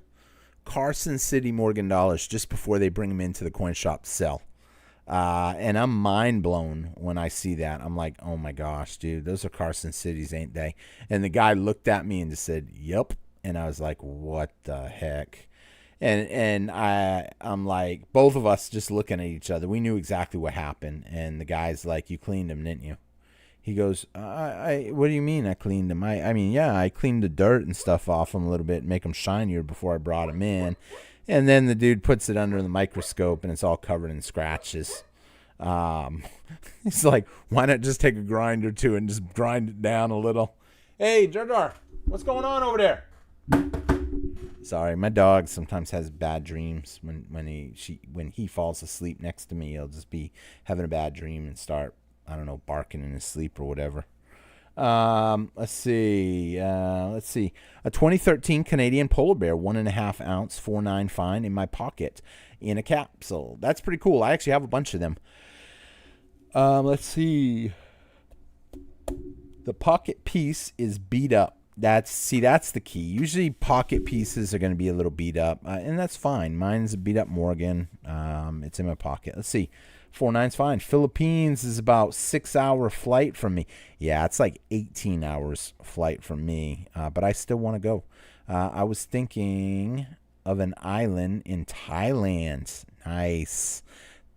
Carson City Morgan dollars just before they bring them into the coin shop to sell. And I'm mind blown when I see that. I'm like, oh my gosh, dude, those are Carson Cities, ain't they? And the guy looked at me and just said, yep. And I was like, what the heck? And I'm like, both of us just looking at each other. We knew exactly what happened. And the guy's like, you cleaned them, didn't you? He goes, what do you mean I cleaned them? I mean, yeah, I cleaned the dirt and stuff off them a little bit and make them shinier before I brought them in. And then the dude puts it under the microscope and it's all covered in scratches. He's like, why not just take a grinder too and just grind it down a little? Hey, Jar, what's going on over there? Sorry, my dog sometimes has bad dreams. When he falls asleep next to me, he'll just be having a bad dream and start, I don't know, barking in his sleep or whatever. Let's see. A 2013 Canadian polar bear, 1.5 ounce, 4.9 fine in my pocket in a capsule. That's pretty cool. I actually have a bunch of them. Let's see. The pocket piece is beat up. That's the key. Usually pocket pieces are going to be a little beat up, and that's fine. Mine's a beat up Morgan. It's in my pocket. Let's see. 4.9's fine. Philippines is about 6-hour flight from me. Yeah, it's like 18 hours flight from me, but I still want to go. I was thinking of an island in Thailand. Nice.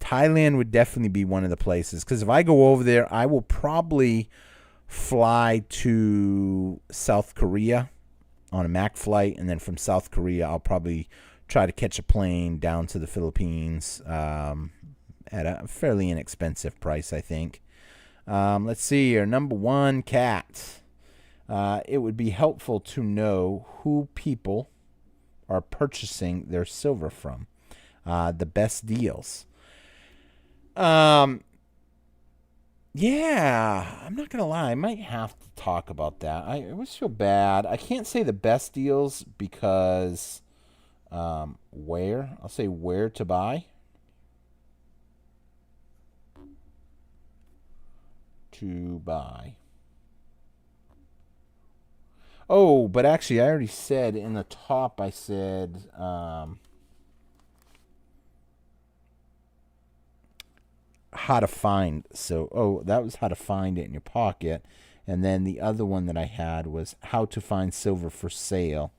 Thailand would definitely be one of the places, because if I go over there, I will probably fly to South Korea on a MAC flight, and then from South Korea, I'll probably try to catch a plane down to the Philippines, at a fairly inexpensive price, I think. Let's see here. Number 1, cat. It would be helpful to know who people are purchasing their silver from. The best deals. Yeah, I'm not going to lie. I might have to talk about that. I always feel bad. I can't say the best deals because where? I'll say where to buy. To buy. Oh, but actually, I already said in the top, I said how to find. So, that was how to find it in your pocket. And then the other one that I had was how to find silver for sale.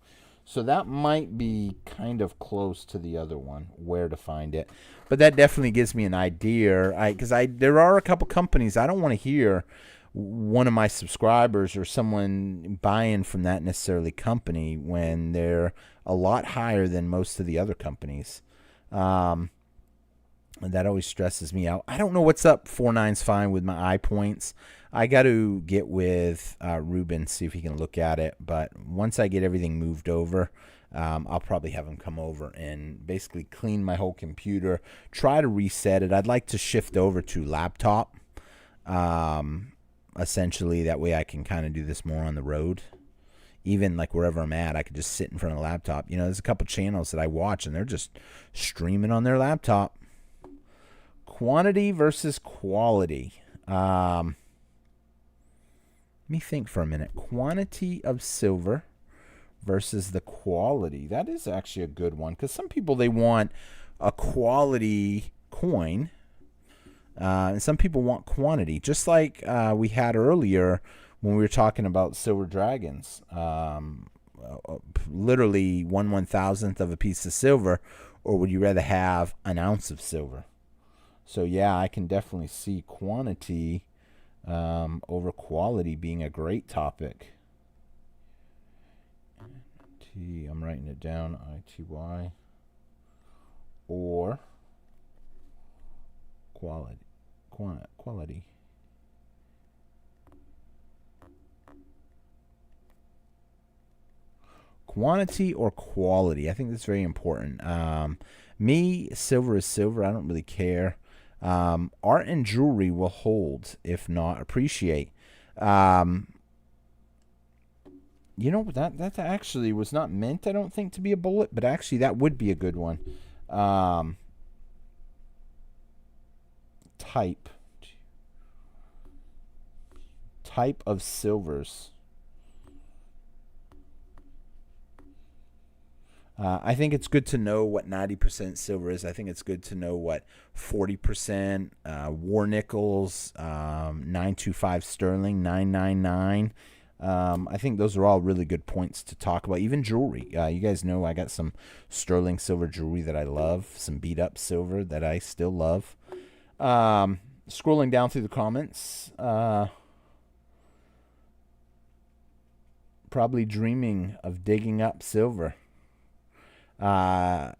So that might be kind of close to the other one, where to find it. But that definitely gives me an idea. Because there are a couple companies I don't want to hear one of my subscribers or someone buying from that necessarily company when they're a lot higher than most of the other companies. And that always stresses me out. I don't know what's up 4.9's fine with my eye points. I got to get with Ruben, see if he can look at it. But once I get everything moved over, I'll probably have him come over and basically clean my whole computer, try to reset it. I'd like to shift over to laptop, essentially. That way I can kind of do this more on the road. Even like wherever I'm at, I could just sit in front of the laptop. You know, there's a couple channels that I watch, and they're just streaming on their laptop. Quantity versus quality. Let me think for a minute. Quantity of silver versus the quality. That is actually a good one, because some people, they want a quality coin, and some people want quantity. Just like we had earlier when we were talking about silver dragons. Literally 1/1000th of a piece of silver, or would you rather have an ounce of silver? So, yeah, I can definitely see quantity over quality being a great topic. I'm writing it down, ITY. Or quality. quantity or quality? I think that's very important. Me, silver is silver. I don't really care. Art and jewelry will hold, if not appreciate. You know, that actually was not meant, I don't think, to be a bullet, but actually that would be a good one. Type of silvers. I think it's good to know what 90% silver is. I think it's good to know what 40% war nickels, 925 sterling, 999. I think those are all really good points to talk about. Even jewelry. You guys know I got some sterling silver jewelry that I love. Some beat up silver that I still love. Scrolling down through the comments. Probably dreaming of digging up silver. I've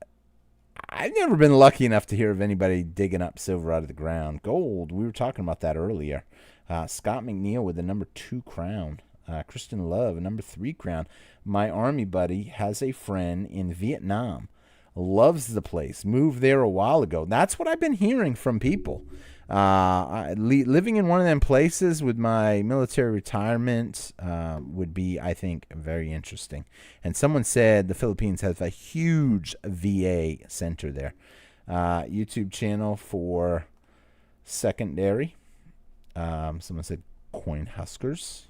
never been lucky enough to hear of anybody digging up silver out of the ground. Gold, we were talking about that earlier. Scott McNeil with the number 2 crown. Kristen Love, a number 3 crown. My army buddy has a friend in Vietnam. Loves the place. Moved there a while ago. That's what I've been hearing from people. Living in one of them places with my military retirement would be, I think, very interesting. And someone said the Philippines has a huge VA center there. YouTube channel for secondary. Someone said coin huskers.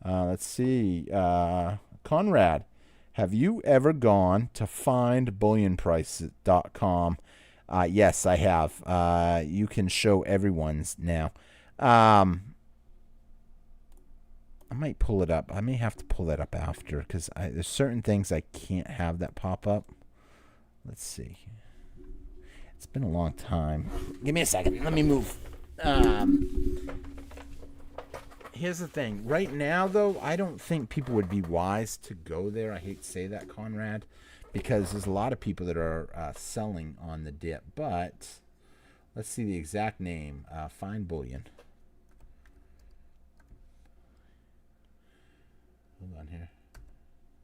Let's see. Conrad, have you ever gone to findbullionprices.com? Yes, I have. You can show everyone's now. I might pull it up. I may have to pull that up after because there's certain things I can't have that pop up. Let's see. It's been a long time. Give me a second. Let me move. Here's the thing. Right now, though, I don't think people would be wise to go there. I hate to say that, Conrad, because there's a lot of people that are selling on the dip. But let's see the exact name. Fine Bullion. Hold on here.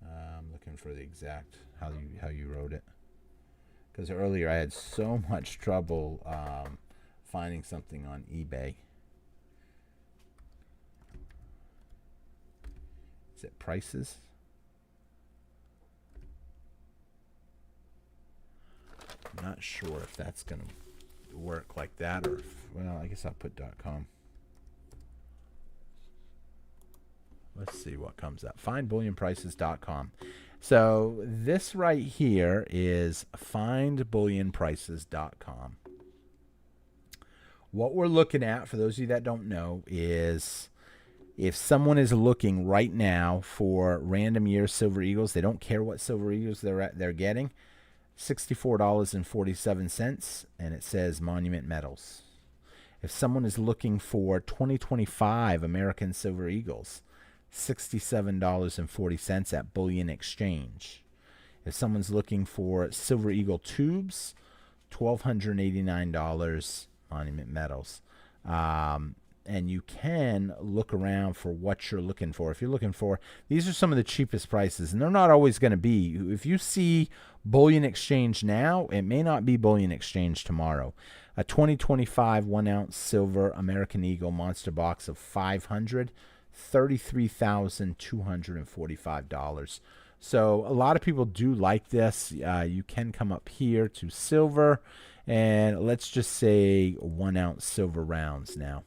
I'm looking for the exact how you wrote it. Because earlier I had so much trouble finding something on eBay. Is it prices? I'm not sure if that's going to work like that or if, well, I guess I'll put .com. Let's see what comes up. Findbullionprices.com. So this right here is findbullionprices.com. What we're looking at, for those of you that don't know, is if someone is looking right now for random year Silver Eagles, they don't care what Silver Eagles they're getting, $64.47, and it says Monument Metals. If someone is looking for 2025 American Silver Eagles, $67.40 at Bullion Exchange. If someone's looking for Silver Eagle tubes, $1,289 Monument Metals. And you can look around for what you're looking for. If you're looking for, these are some of the cheapest prices, and they're not always going to be. If you see Bullion Exchange now, it may not be Bullion Exchange tomorrow. A 2025 1-ounce silver American Eagle monster box of 500, $33,245. So a lot of people do like this. You can come up here to silver, and let's just say 1-ounce silver rounds now.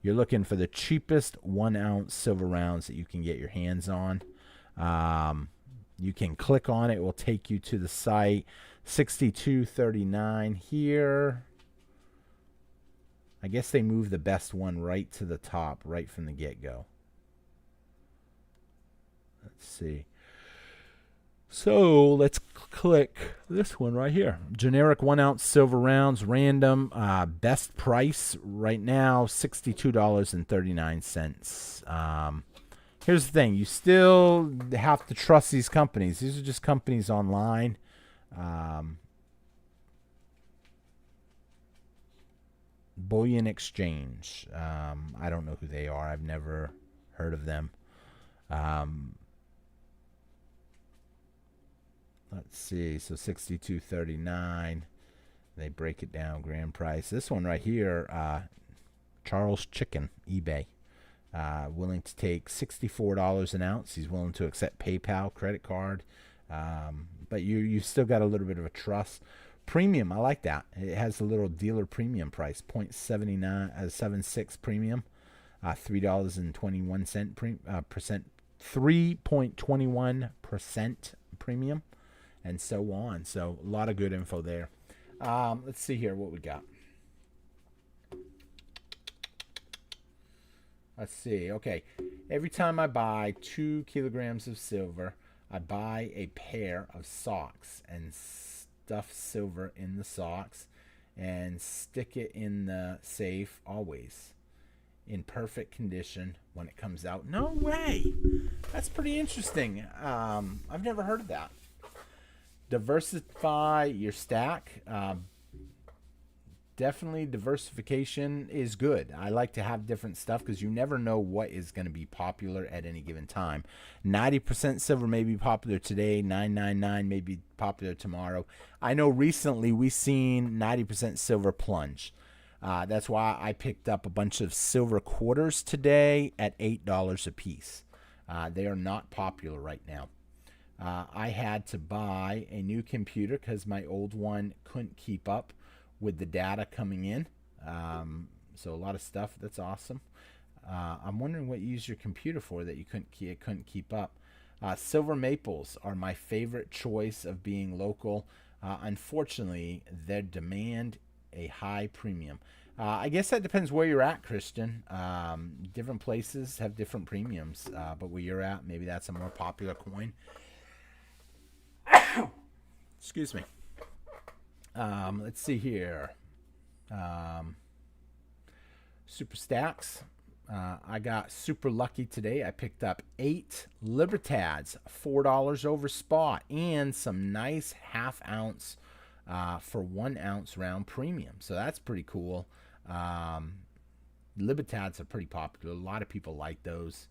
You're looking for the cheapest 1-ounce silver rounds that you can get your hands on. You can click on it. It will take you to the site. $62.39 here. I guess they moved the best one right to the top, right from the get-go. Let's see. So let's click this one right here. Generic 1-ounce silver rounds, random. Best price right now, $62.39. Here's the thing. You still have to trust these companies. These are just companies online. Bullion Exchange. I don't know who they are. I've never heard of them. Let's see. So 62.39. They break it down grand price. This one right here, Charles Chicken, eBay. Willing to take $64 an ounce. He's willing to accept PayPal, credit card. But you still got a little bit of a trust. Premium, I like that. It has a little dealer premium price, 0.7976 premium, $3.21 percent, 3.21% premium, and so on. So a lot of good info there. Let's see here what we got. Let's see. Okay, every time I buy 2 kilograms of silver, I buy a pair of socks and stuff silver in the socks and stick it in the safe always in perfect condition when it comes out. No way. That's pretty interesting. I've never heard of that. Diversify your stack. Definitely diversification is good. I like to have different stuff because you never know what is going to be popular at any given time. 90% silver may be popular today. 999 may be popular tomorrow. I know recently we've seen 90% silver plunge. That's why I picked up a bunch of silver quarters today at $8 a piece. They are not popular right now. I had to buy a new computer because my old one couldn't keep up with the data coming in. So a lot of stuff. That's awesome. I'm wondering what you use your computer for that you couldn't keep up. Silver maples are my favorite choice of being local. Unfortunately, they demand a high premium. I guess that depends where you're at, Christian. Different places have different premiums, but where you're at, maybe that's a more popular coin. Excuse me. Let's see here. Super stacks. I got super lucky today. I picked up 8 Libertads, $4 over spot, and some nice half ounce for 1 ounce round premium. So that's pretty cool. Libertads are pretty popular. A lot of people like those.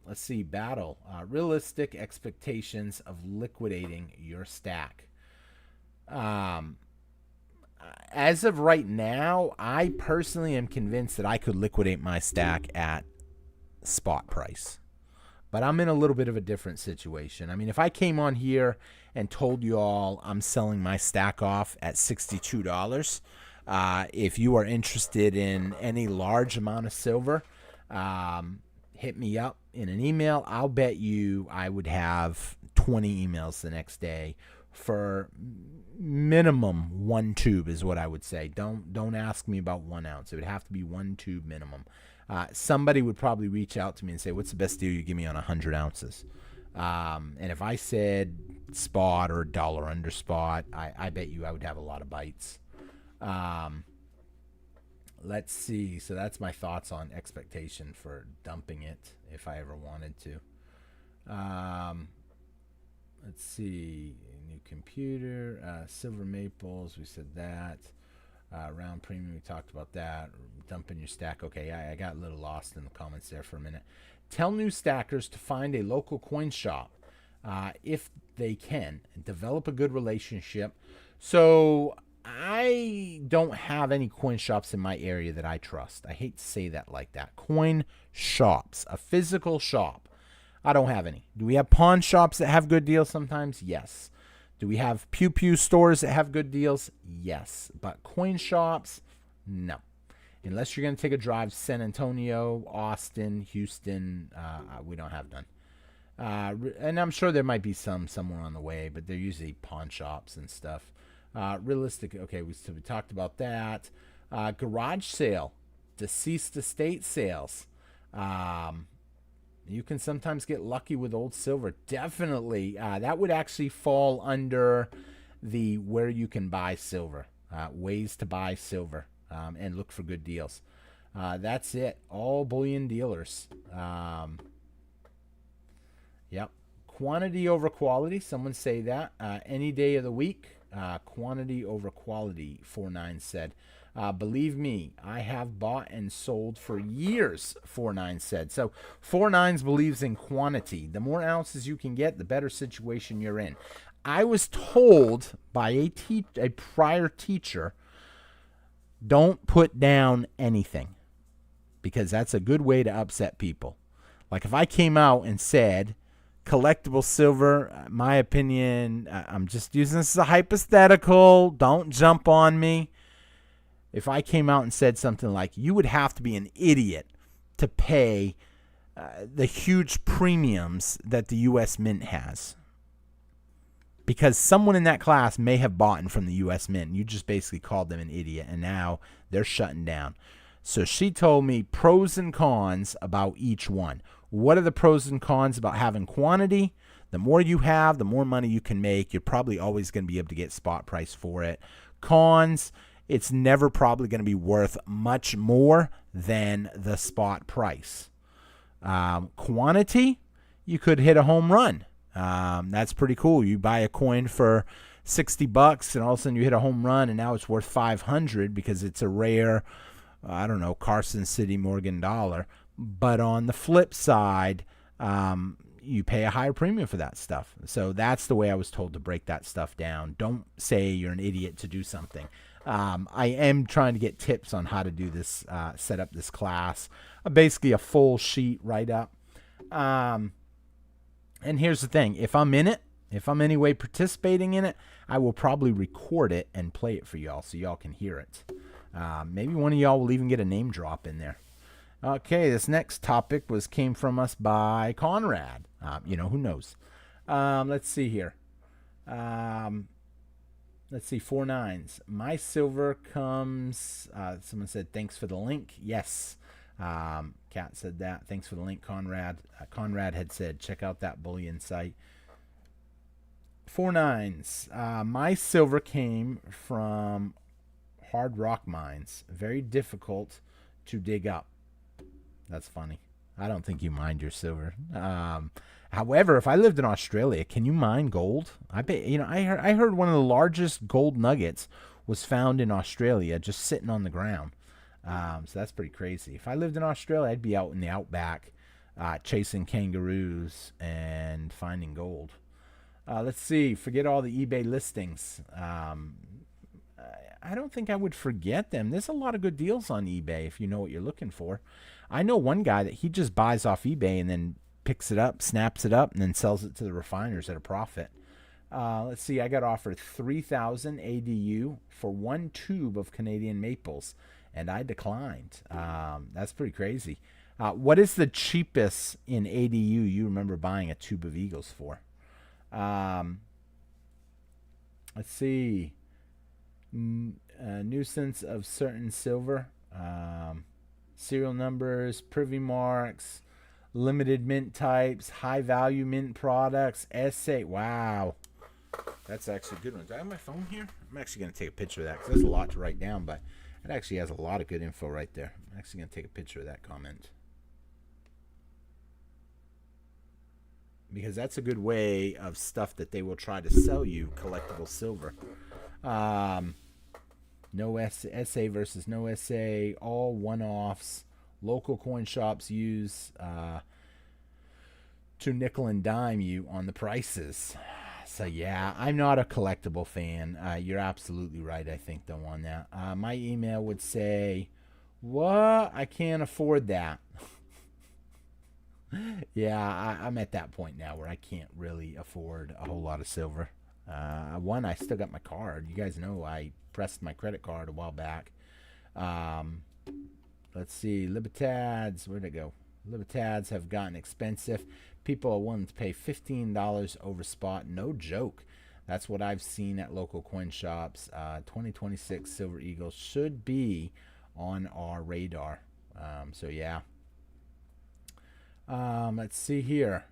Let's see. Battle. Realistic expectations of liquidating your stack. As of right now, I personally am convinced that I could liquidate my stack at spot price. But I'm in a little bit of a different situation. I mean, if I came on here and told you all I'm selling my stack off at $62, if you are interested in any large amount of silver, hit me up in an email. I'll bet you I would have 20 emails the next day for minimum 1 tube is what I would say. Don't ask me about 1 ounce. It would have to be 1 tube minimum. Somebody would probably reach out to me and say, what's the best deal you give me on 100 ounces? And if I said spot or dollar under spot, I bet you I would have a lot of bites. Let's see. So that's my thoughts on expectation for dumping it if I ever wanted to. Let's see. New computer. Silver maples. We said that. Round premium. We talked about that. Dumping your stack. Okay, I got a little lost in the comments there for a minute. Tell new stackers to find a local coin shop if they can. Develop a good relationship. So I don't have any coin shops in my area that I trust. I hate to say that like that. Coin shops. A physical shop. I don't have any. Do we have pawn shops that have good deals sometimes? Yes. Do we have pew stores that have good deals? Yes. But coin shops, no. Unless you're going to take a drive to San Antonio, Austin, Houston, we don't have none. And I'm sure there might be some somewhere on the way, but they're usually pawn shops and stuff. Realistic, okay, we talked about that. Garage sale, deceased estate sales. You can sometimes get lucky with old silver. Definitely. That would actually fall under the where you can buy silver. Ways to buy silver and look for good deals. That's it. All bullion dealers. Yep. Quantity over quality. Someone say that. Any day of the week. Quantity over quality, 49 said. Believe me, I have bought and sold for years, 49 said. So 49 believes in quantity. The more ounces you can get, the better situation you're in. I was told by a prior teacher, don't put down anything, because that's a good way to upset people. Like if I came out and said collectible silver, my opinion, I'm just using this as a hypothetical, don't jump on me. If I came out and said something like, you would have to be an idiot to pay the huge premiums that the U.S. Mint has, because someone in that class may have bought from the U.S. Mint. You just basically called them an idiot, and now they're shutting down. So she told me pros and cons about each one. What are the pros and cons about having quantity? The more you have, the more money you can make. You're probably always going to be able to get spot price for it. Cons, it's never probably going to be worth much more than the spot price. Quantity, you could hit a home run. That's pretty cool. You buy a coin for $60 and all of a sudden you hit a home run and now it's worth $500 because it's a rare, I don't know, Carson City Morgan dollar. But on the flip side, you pay a higher premium for that stuff. So that's the way I was told to break that stuff down. Don't say you're an idiot to do something. I am trying to get tips on how to do this, set up this class. Basically a full sheet write-up. And here's the thing. If I'm in it, if I'm anyway participating in it, I will probably record it and play it for y'all so y'all can hear it. Maybe one of y'all will even get a name drop in there. Okay, this next topic came from us by Conrad. Who knows? Let's see here. Let's see, 4 9s. My silver comes, someone said, thanks for the link. Yes. Kat said that. Thanks for the link, Conrad. Conrad had said, check out that bullion site. 4 9s. My silver came from hard rock mines. Very difficult to dig up. That's funny. I don't think you mined your silver. However, if I lived in Australia, can you mine gold? I bet. I heard one of the largest gold nuggets was found in Australia, just sitting on the ground. So that's pretty crazy. If I lived in Australia, I'd be out in the outback, chasing kangaroos and finding gold. Let's see. Forget all the eBay listings. I don't think I would forget them. There's a lot of good deals on eBay if you know what you're looking for. I know one guy that he just buys off eBay and then picks it up, snaps it up, and then sells it to the refiners at a profit. Let's see. I got offered 3,000 ADU for one tube of Canadian maples, and I declined. That's pretty crazy. What is the cheapest in ADU you remember buying a tube of Eagles for? Let's see. Nuisance of certain silver. Serial numbers, privy marks, limited mint types, high value mint products, essay. Wow. That's actually a good one. Do I have my phone here? I'm actually going to take a picture of that because that's a lot to write down, but it actually has a lot of good info right there. I'm actually going to take a picture of that comment, because that's a good way of stuff that they will try to sell you collectible silver. No essay versus no essay, all one-offs. Local coin shops use to nickel and dime you on the prices. So yeah, I'm not a collectible fan. You're absolutely right, I think, though, on that. My email would say, what? I can't afford that. Yeah, I'm at that point now where I can't really afford a whole lot of silver. One, I still got my card. You guys know I pressed my credit card a while back. Let's see. Libertads. Where'd it go? Libertads have gotten expensive. People are willing to pay $15 over spot. No joke. That's what I've seen at local coin shops. 2026 Silver Eagles should be on our radar. So, yeah. Let's see here.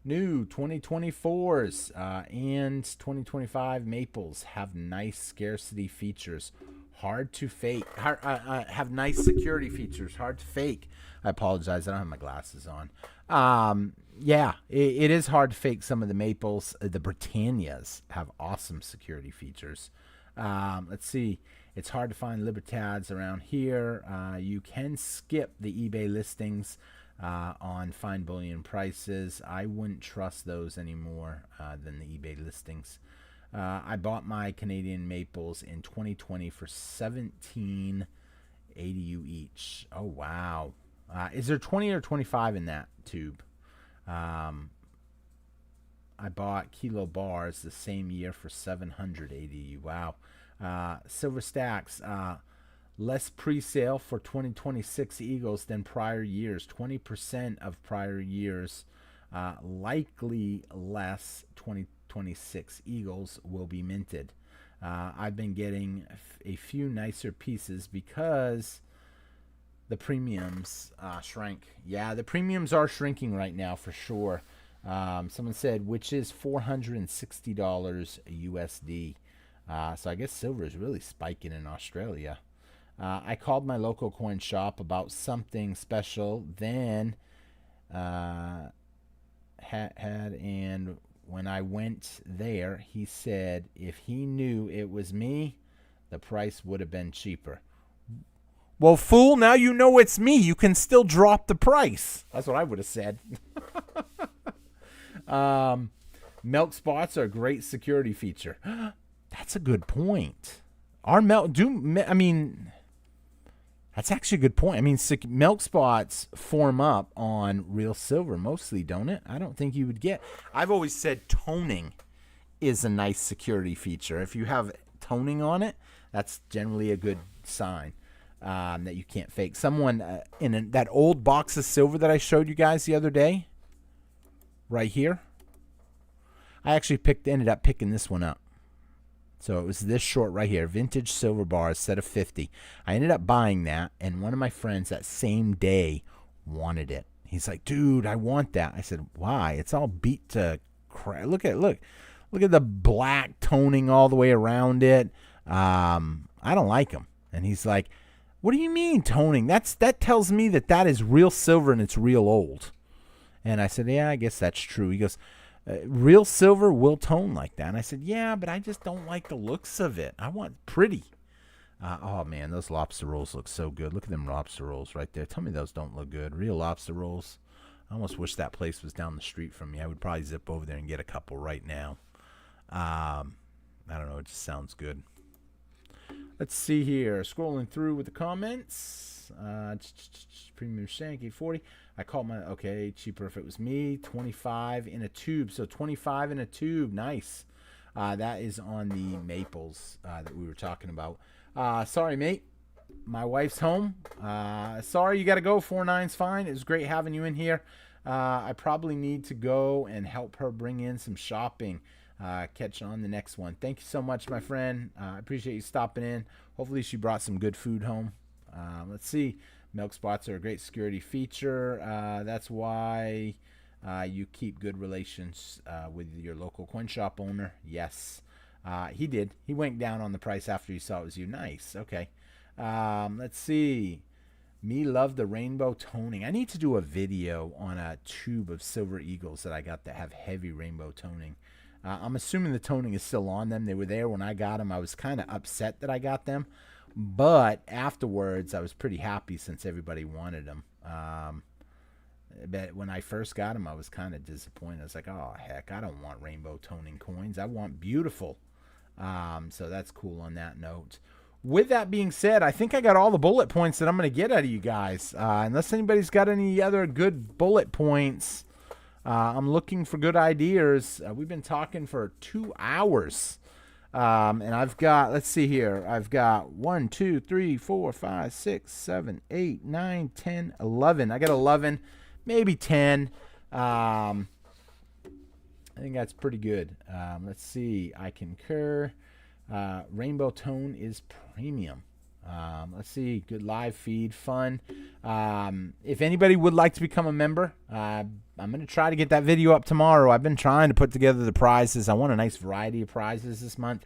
New 2024s and 2025 maples have nice scarcity features, hard to fake. Have nice security features, hard to fake. I apologize, I don't have my glasses on. Yeah, it is hard to fake some of the maples. The Britannias have awesome security features. Let's see. It's hard to find Libertads around here. You can skip the eBay listings. on fine bullion prices. I wouldn't trust those anymore than the eBay listings. I bought my Canadian maples in 2020 for 17 ADU each. Oh, wow. Is there 20 or 25 in that tube? I bought kilo bars the same year for 700 ADU. Wow. Silver stacks. Less pre-sale for 2026 Eagles than prior years. 20% of prior years. Likely less 2026 Eagles will be minted. I've been getting a few nicer pieces because the premiums shrank. Yeah, the premiums are shrinking right now for sure. Someone said, which is $460 USD. So I guess silver is really spiking in Australia. I called my local coin shop about something special. Then and when I went there, he said if he knew it was me, the price would have been cheaper. Well, fool, now you know it's me. You can still drop the price. That's what I would have said. Milk spots are a great security feature. That's a good point. That's actually a good point. I mean, milk spots form up on real silver mostly, don't it? I don't think you would get. I've always said toning is a nice security feature. If you have toning on it, that's generally a good sign that you can't fake. Someone in that old box of silver that I showed you guys the other day, right here, I actually ended up picking this one up. So it was this short right here, vintage silver bars, set of 50. I ended up buying that, and one of my friends that same day wanted it. He's like, dude, I want that. I said, why? It's all beat to crap. Look at the black toning all the way around it. I don't like them. And he's like, what do you mean toning? That tells me that is real silver and it's real old. And I said, yeah, I guess that's true. He goes, real silver will tone like that. And I said, yeah, but I just don't like the looks of it. I want pretty. Oh, man, those lobster rolls look so good. Look at them lobster rolls right there. Tell me those don't look good. Real lobster rolls. I almost wish that place was down the street from me. I would probably zip over there and get a couple right now. I don't know. It just sounds good. Let's see here. Scrolling through with the comments. Premium Shanky 40. I called cheaper if it was me. 25 in a tube. So 25 in a tube. Nice. That is on the maples that we were talking about. Sorry, mate. My wife's home. Sorry, you got to go. 4-9's fine. It was great having you in here. I probably need to go and help her bring in some shopping. Catch on the next one. Thank you so much, my friend. I appreciate you stopping in. Hopefully she brought some good food home. Let's see. Milk spots are a great security feature. That's why you keep good relations with your local coin shop owner. Yes, he did. He went down on the price after he saw it was you. Nice. Okay. Let's see. Me love the rainbow toning. I need to do a video on a tube of silver eagles that I got that have heavy rainbow toning. I'm assuming the toning is still on them. They were there when I got them. I was kind of upset that I got them. But afterwards, I was pretty happy since everybody wanted them. But when I first got them, I was kind of disappointed. I was like, oh, heck, I don't want rainbow toning coins. I want beautiful. So that's cool on that note. With that being said, I think I got all the bullet points that I'm going to get out of you guys. Unless anybody's got any other good bullet points, I'm looking for good ideas. We've been talking for 2 hours. And I've got, let's see here. I've got 1, 2, 3, 4, 5, 6, 7, 8, 9, 10, 11. I got 11, maybe 10. I think that's pretty good. Let's see. I concur. Rainbow tone is premium. Let's see. Good live feed. Fun. If anybody would like to become a member, I'm going to try to get that video up tomorrow. I've been trying to put together the prizes. I want a nice variety of prizes this month.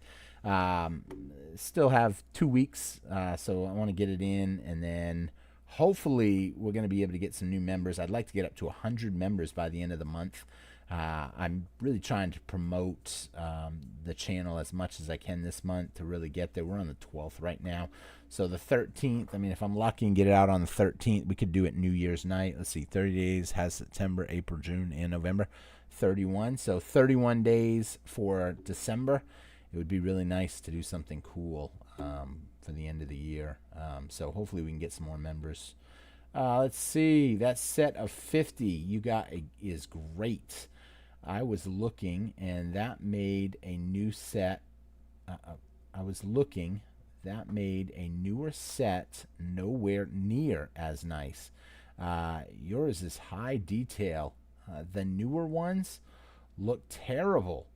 Still have 2 weeks, so I want to get it in, and then hopefully we're going to be able to get some new members. I'd like to get up to 100 members by the end of the month. I'm really trying to promote the channel as much as I can this month to really get there. We're on the 12th right now. So the 13th, I mean, if I'm lucky and get it out on the 13th, we could do it New Year's night. Let's see, 30 days has September, April, June, and November. 31. So 31 days for December. It would be really nice to do something cool for the end of the year. So hopefully we can get some more members. Let's see. That set of 50 you got is great. I was looking, and that made a new set. That made a newer set nowhere near as nice. Yours is high detail. The newer ones look terrible.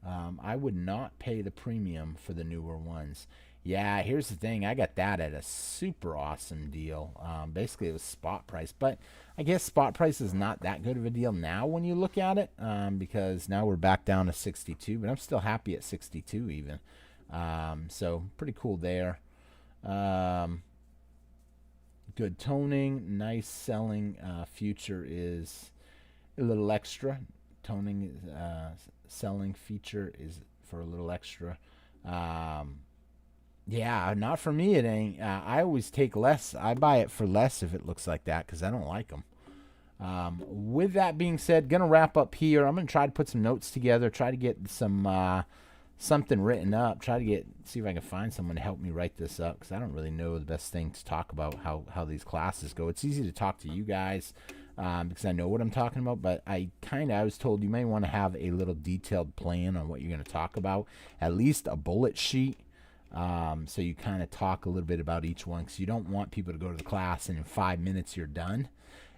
I would not pay the premium for the newer ones. Yeah, here's the thing. I got that at a super awesome deal. Basically, it was spot price. But I guess spot price is not that good of a deal now when you look at it, because now we're back down to 62. But I'm still happy at 62 even. So pretty cool there. Good toning. Nice selling. Future is a little extra. Toning selling feature is for a little extra. Yeah, not for me. It ain't. I always take less. I buy it for less if it looks like that because I don't like them. With that being said, gonna wrap up here. I'm gonna try to put some notes together. Try to get some something written up. See if I can find someone to help me write this up because I don't really know the best thing to talk about how these classes go. It's easy to talk to you guys because I know what I'm talking about, but I was told you may want to have a little detailed plan on what you're going to talk about, at least a bullet sheet. So you kind of talk a little bit about each one because you don't want people to go to the class and in 5 minutes you're done.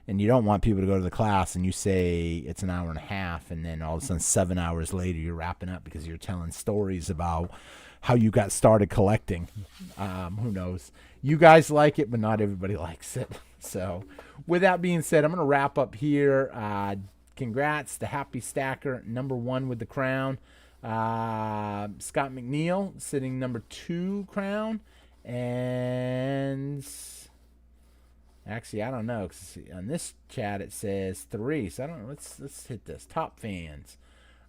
And you don't want people to go to the class and you say it's an hour and a half and then all of a sudden 7 hours later you're wrapping up because you're telling stories about how you got started collecting. Who knows? You guys like it, but not everybody likes it. So with that being said, I'm going to wrap up here. Congrats to Happy Stacker, #1 with the crown. Scott McNeil sitting #2 crown. And actually, I don't know, 'cause on this chat it says 3. So I don't know. Let's hit this. Top fans.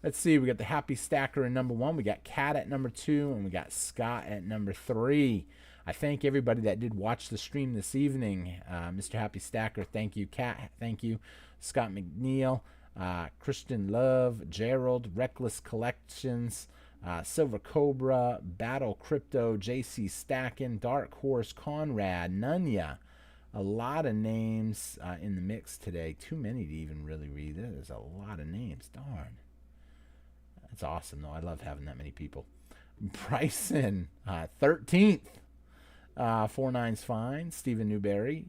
Let's see. We got the Happy Stacker in #1. We got Cat at #2, and we got Scott at #3. I thank everybody that did watch the stream this evening. Mr. Happy Stacker, thank you. Cat, thank you. Scott McNeil, Christian Love, Gerald, Reckless Collections, Silver Cobra, Battle Crypto, JC Stackin, Dark Horse, Conrad, Nunya. A lot of names in the mix today. Too many to even really read. There's a lot of names. Darn. That's awesome, though. I love having that many people. Bryson, 13th. 49's fine. Stephen Newberry.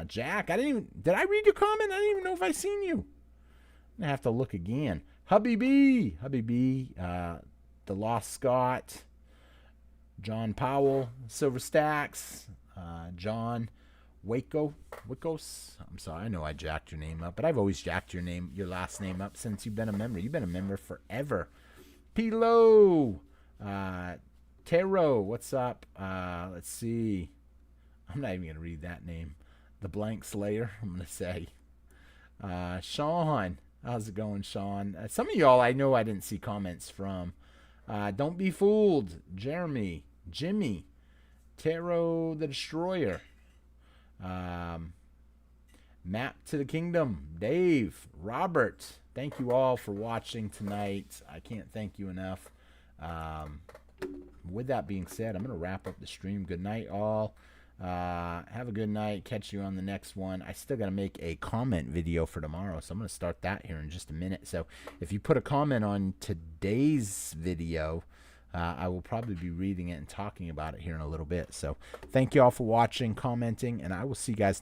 Jack, did I read your comment? I didn't even know if I seen you. I'm going to have to look again. Hubby B. The Lost Scott. John Powell. Silver Stacks. John Wicos. I'm sorry, I know I jacked your name up, but I've always jacked your last name up since you've been a member. You've been a member forever. Pilo. Taro, what's up? Let's see. I'm not even going to read that name. The Blank Slayer, I'm going to say. Sean. How's it going, Sean? Some of y'all I know I didn't see comments from. Don't be fooled. Jeremy. Jimmy. Taro the Destroyer. Map to the Kingdom. Dave. Robert. Thank you all for watching tonight. I can't thank you enough. With that being said, I'm going to wrap up the stream. Good night, all. Have a good night. Catch you on the next one. I still got to make a comment video for tomorrow, so I'm going to start that here in just a minute. So if you put a comment on today's video, I will probably be reading it and talking about it here in a little bit. So thank you all for watching, commenting, and I will see you guys next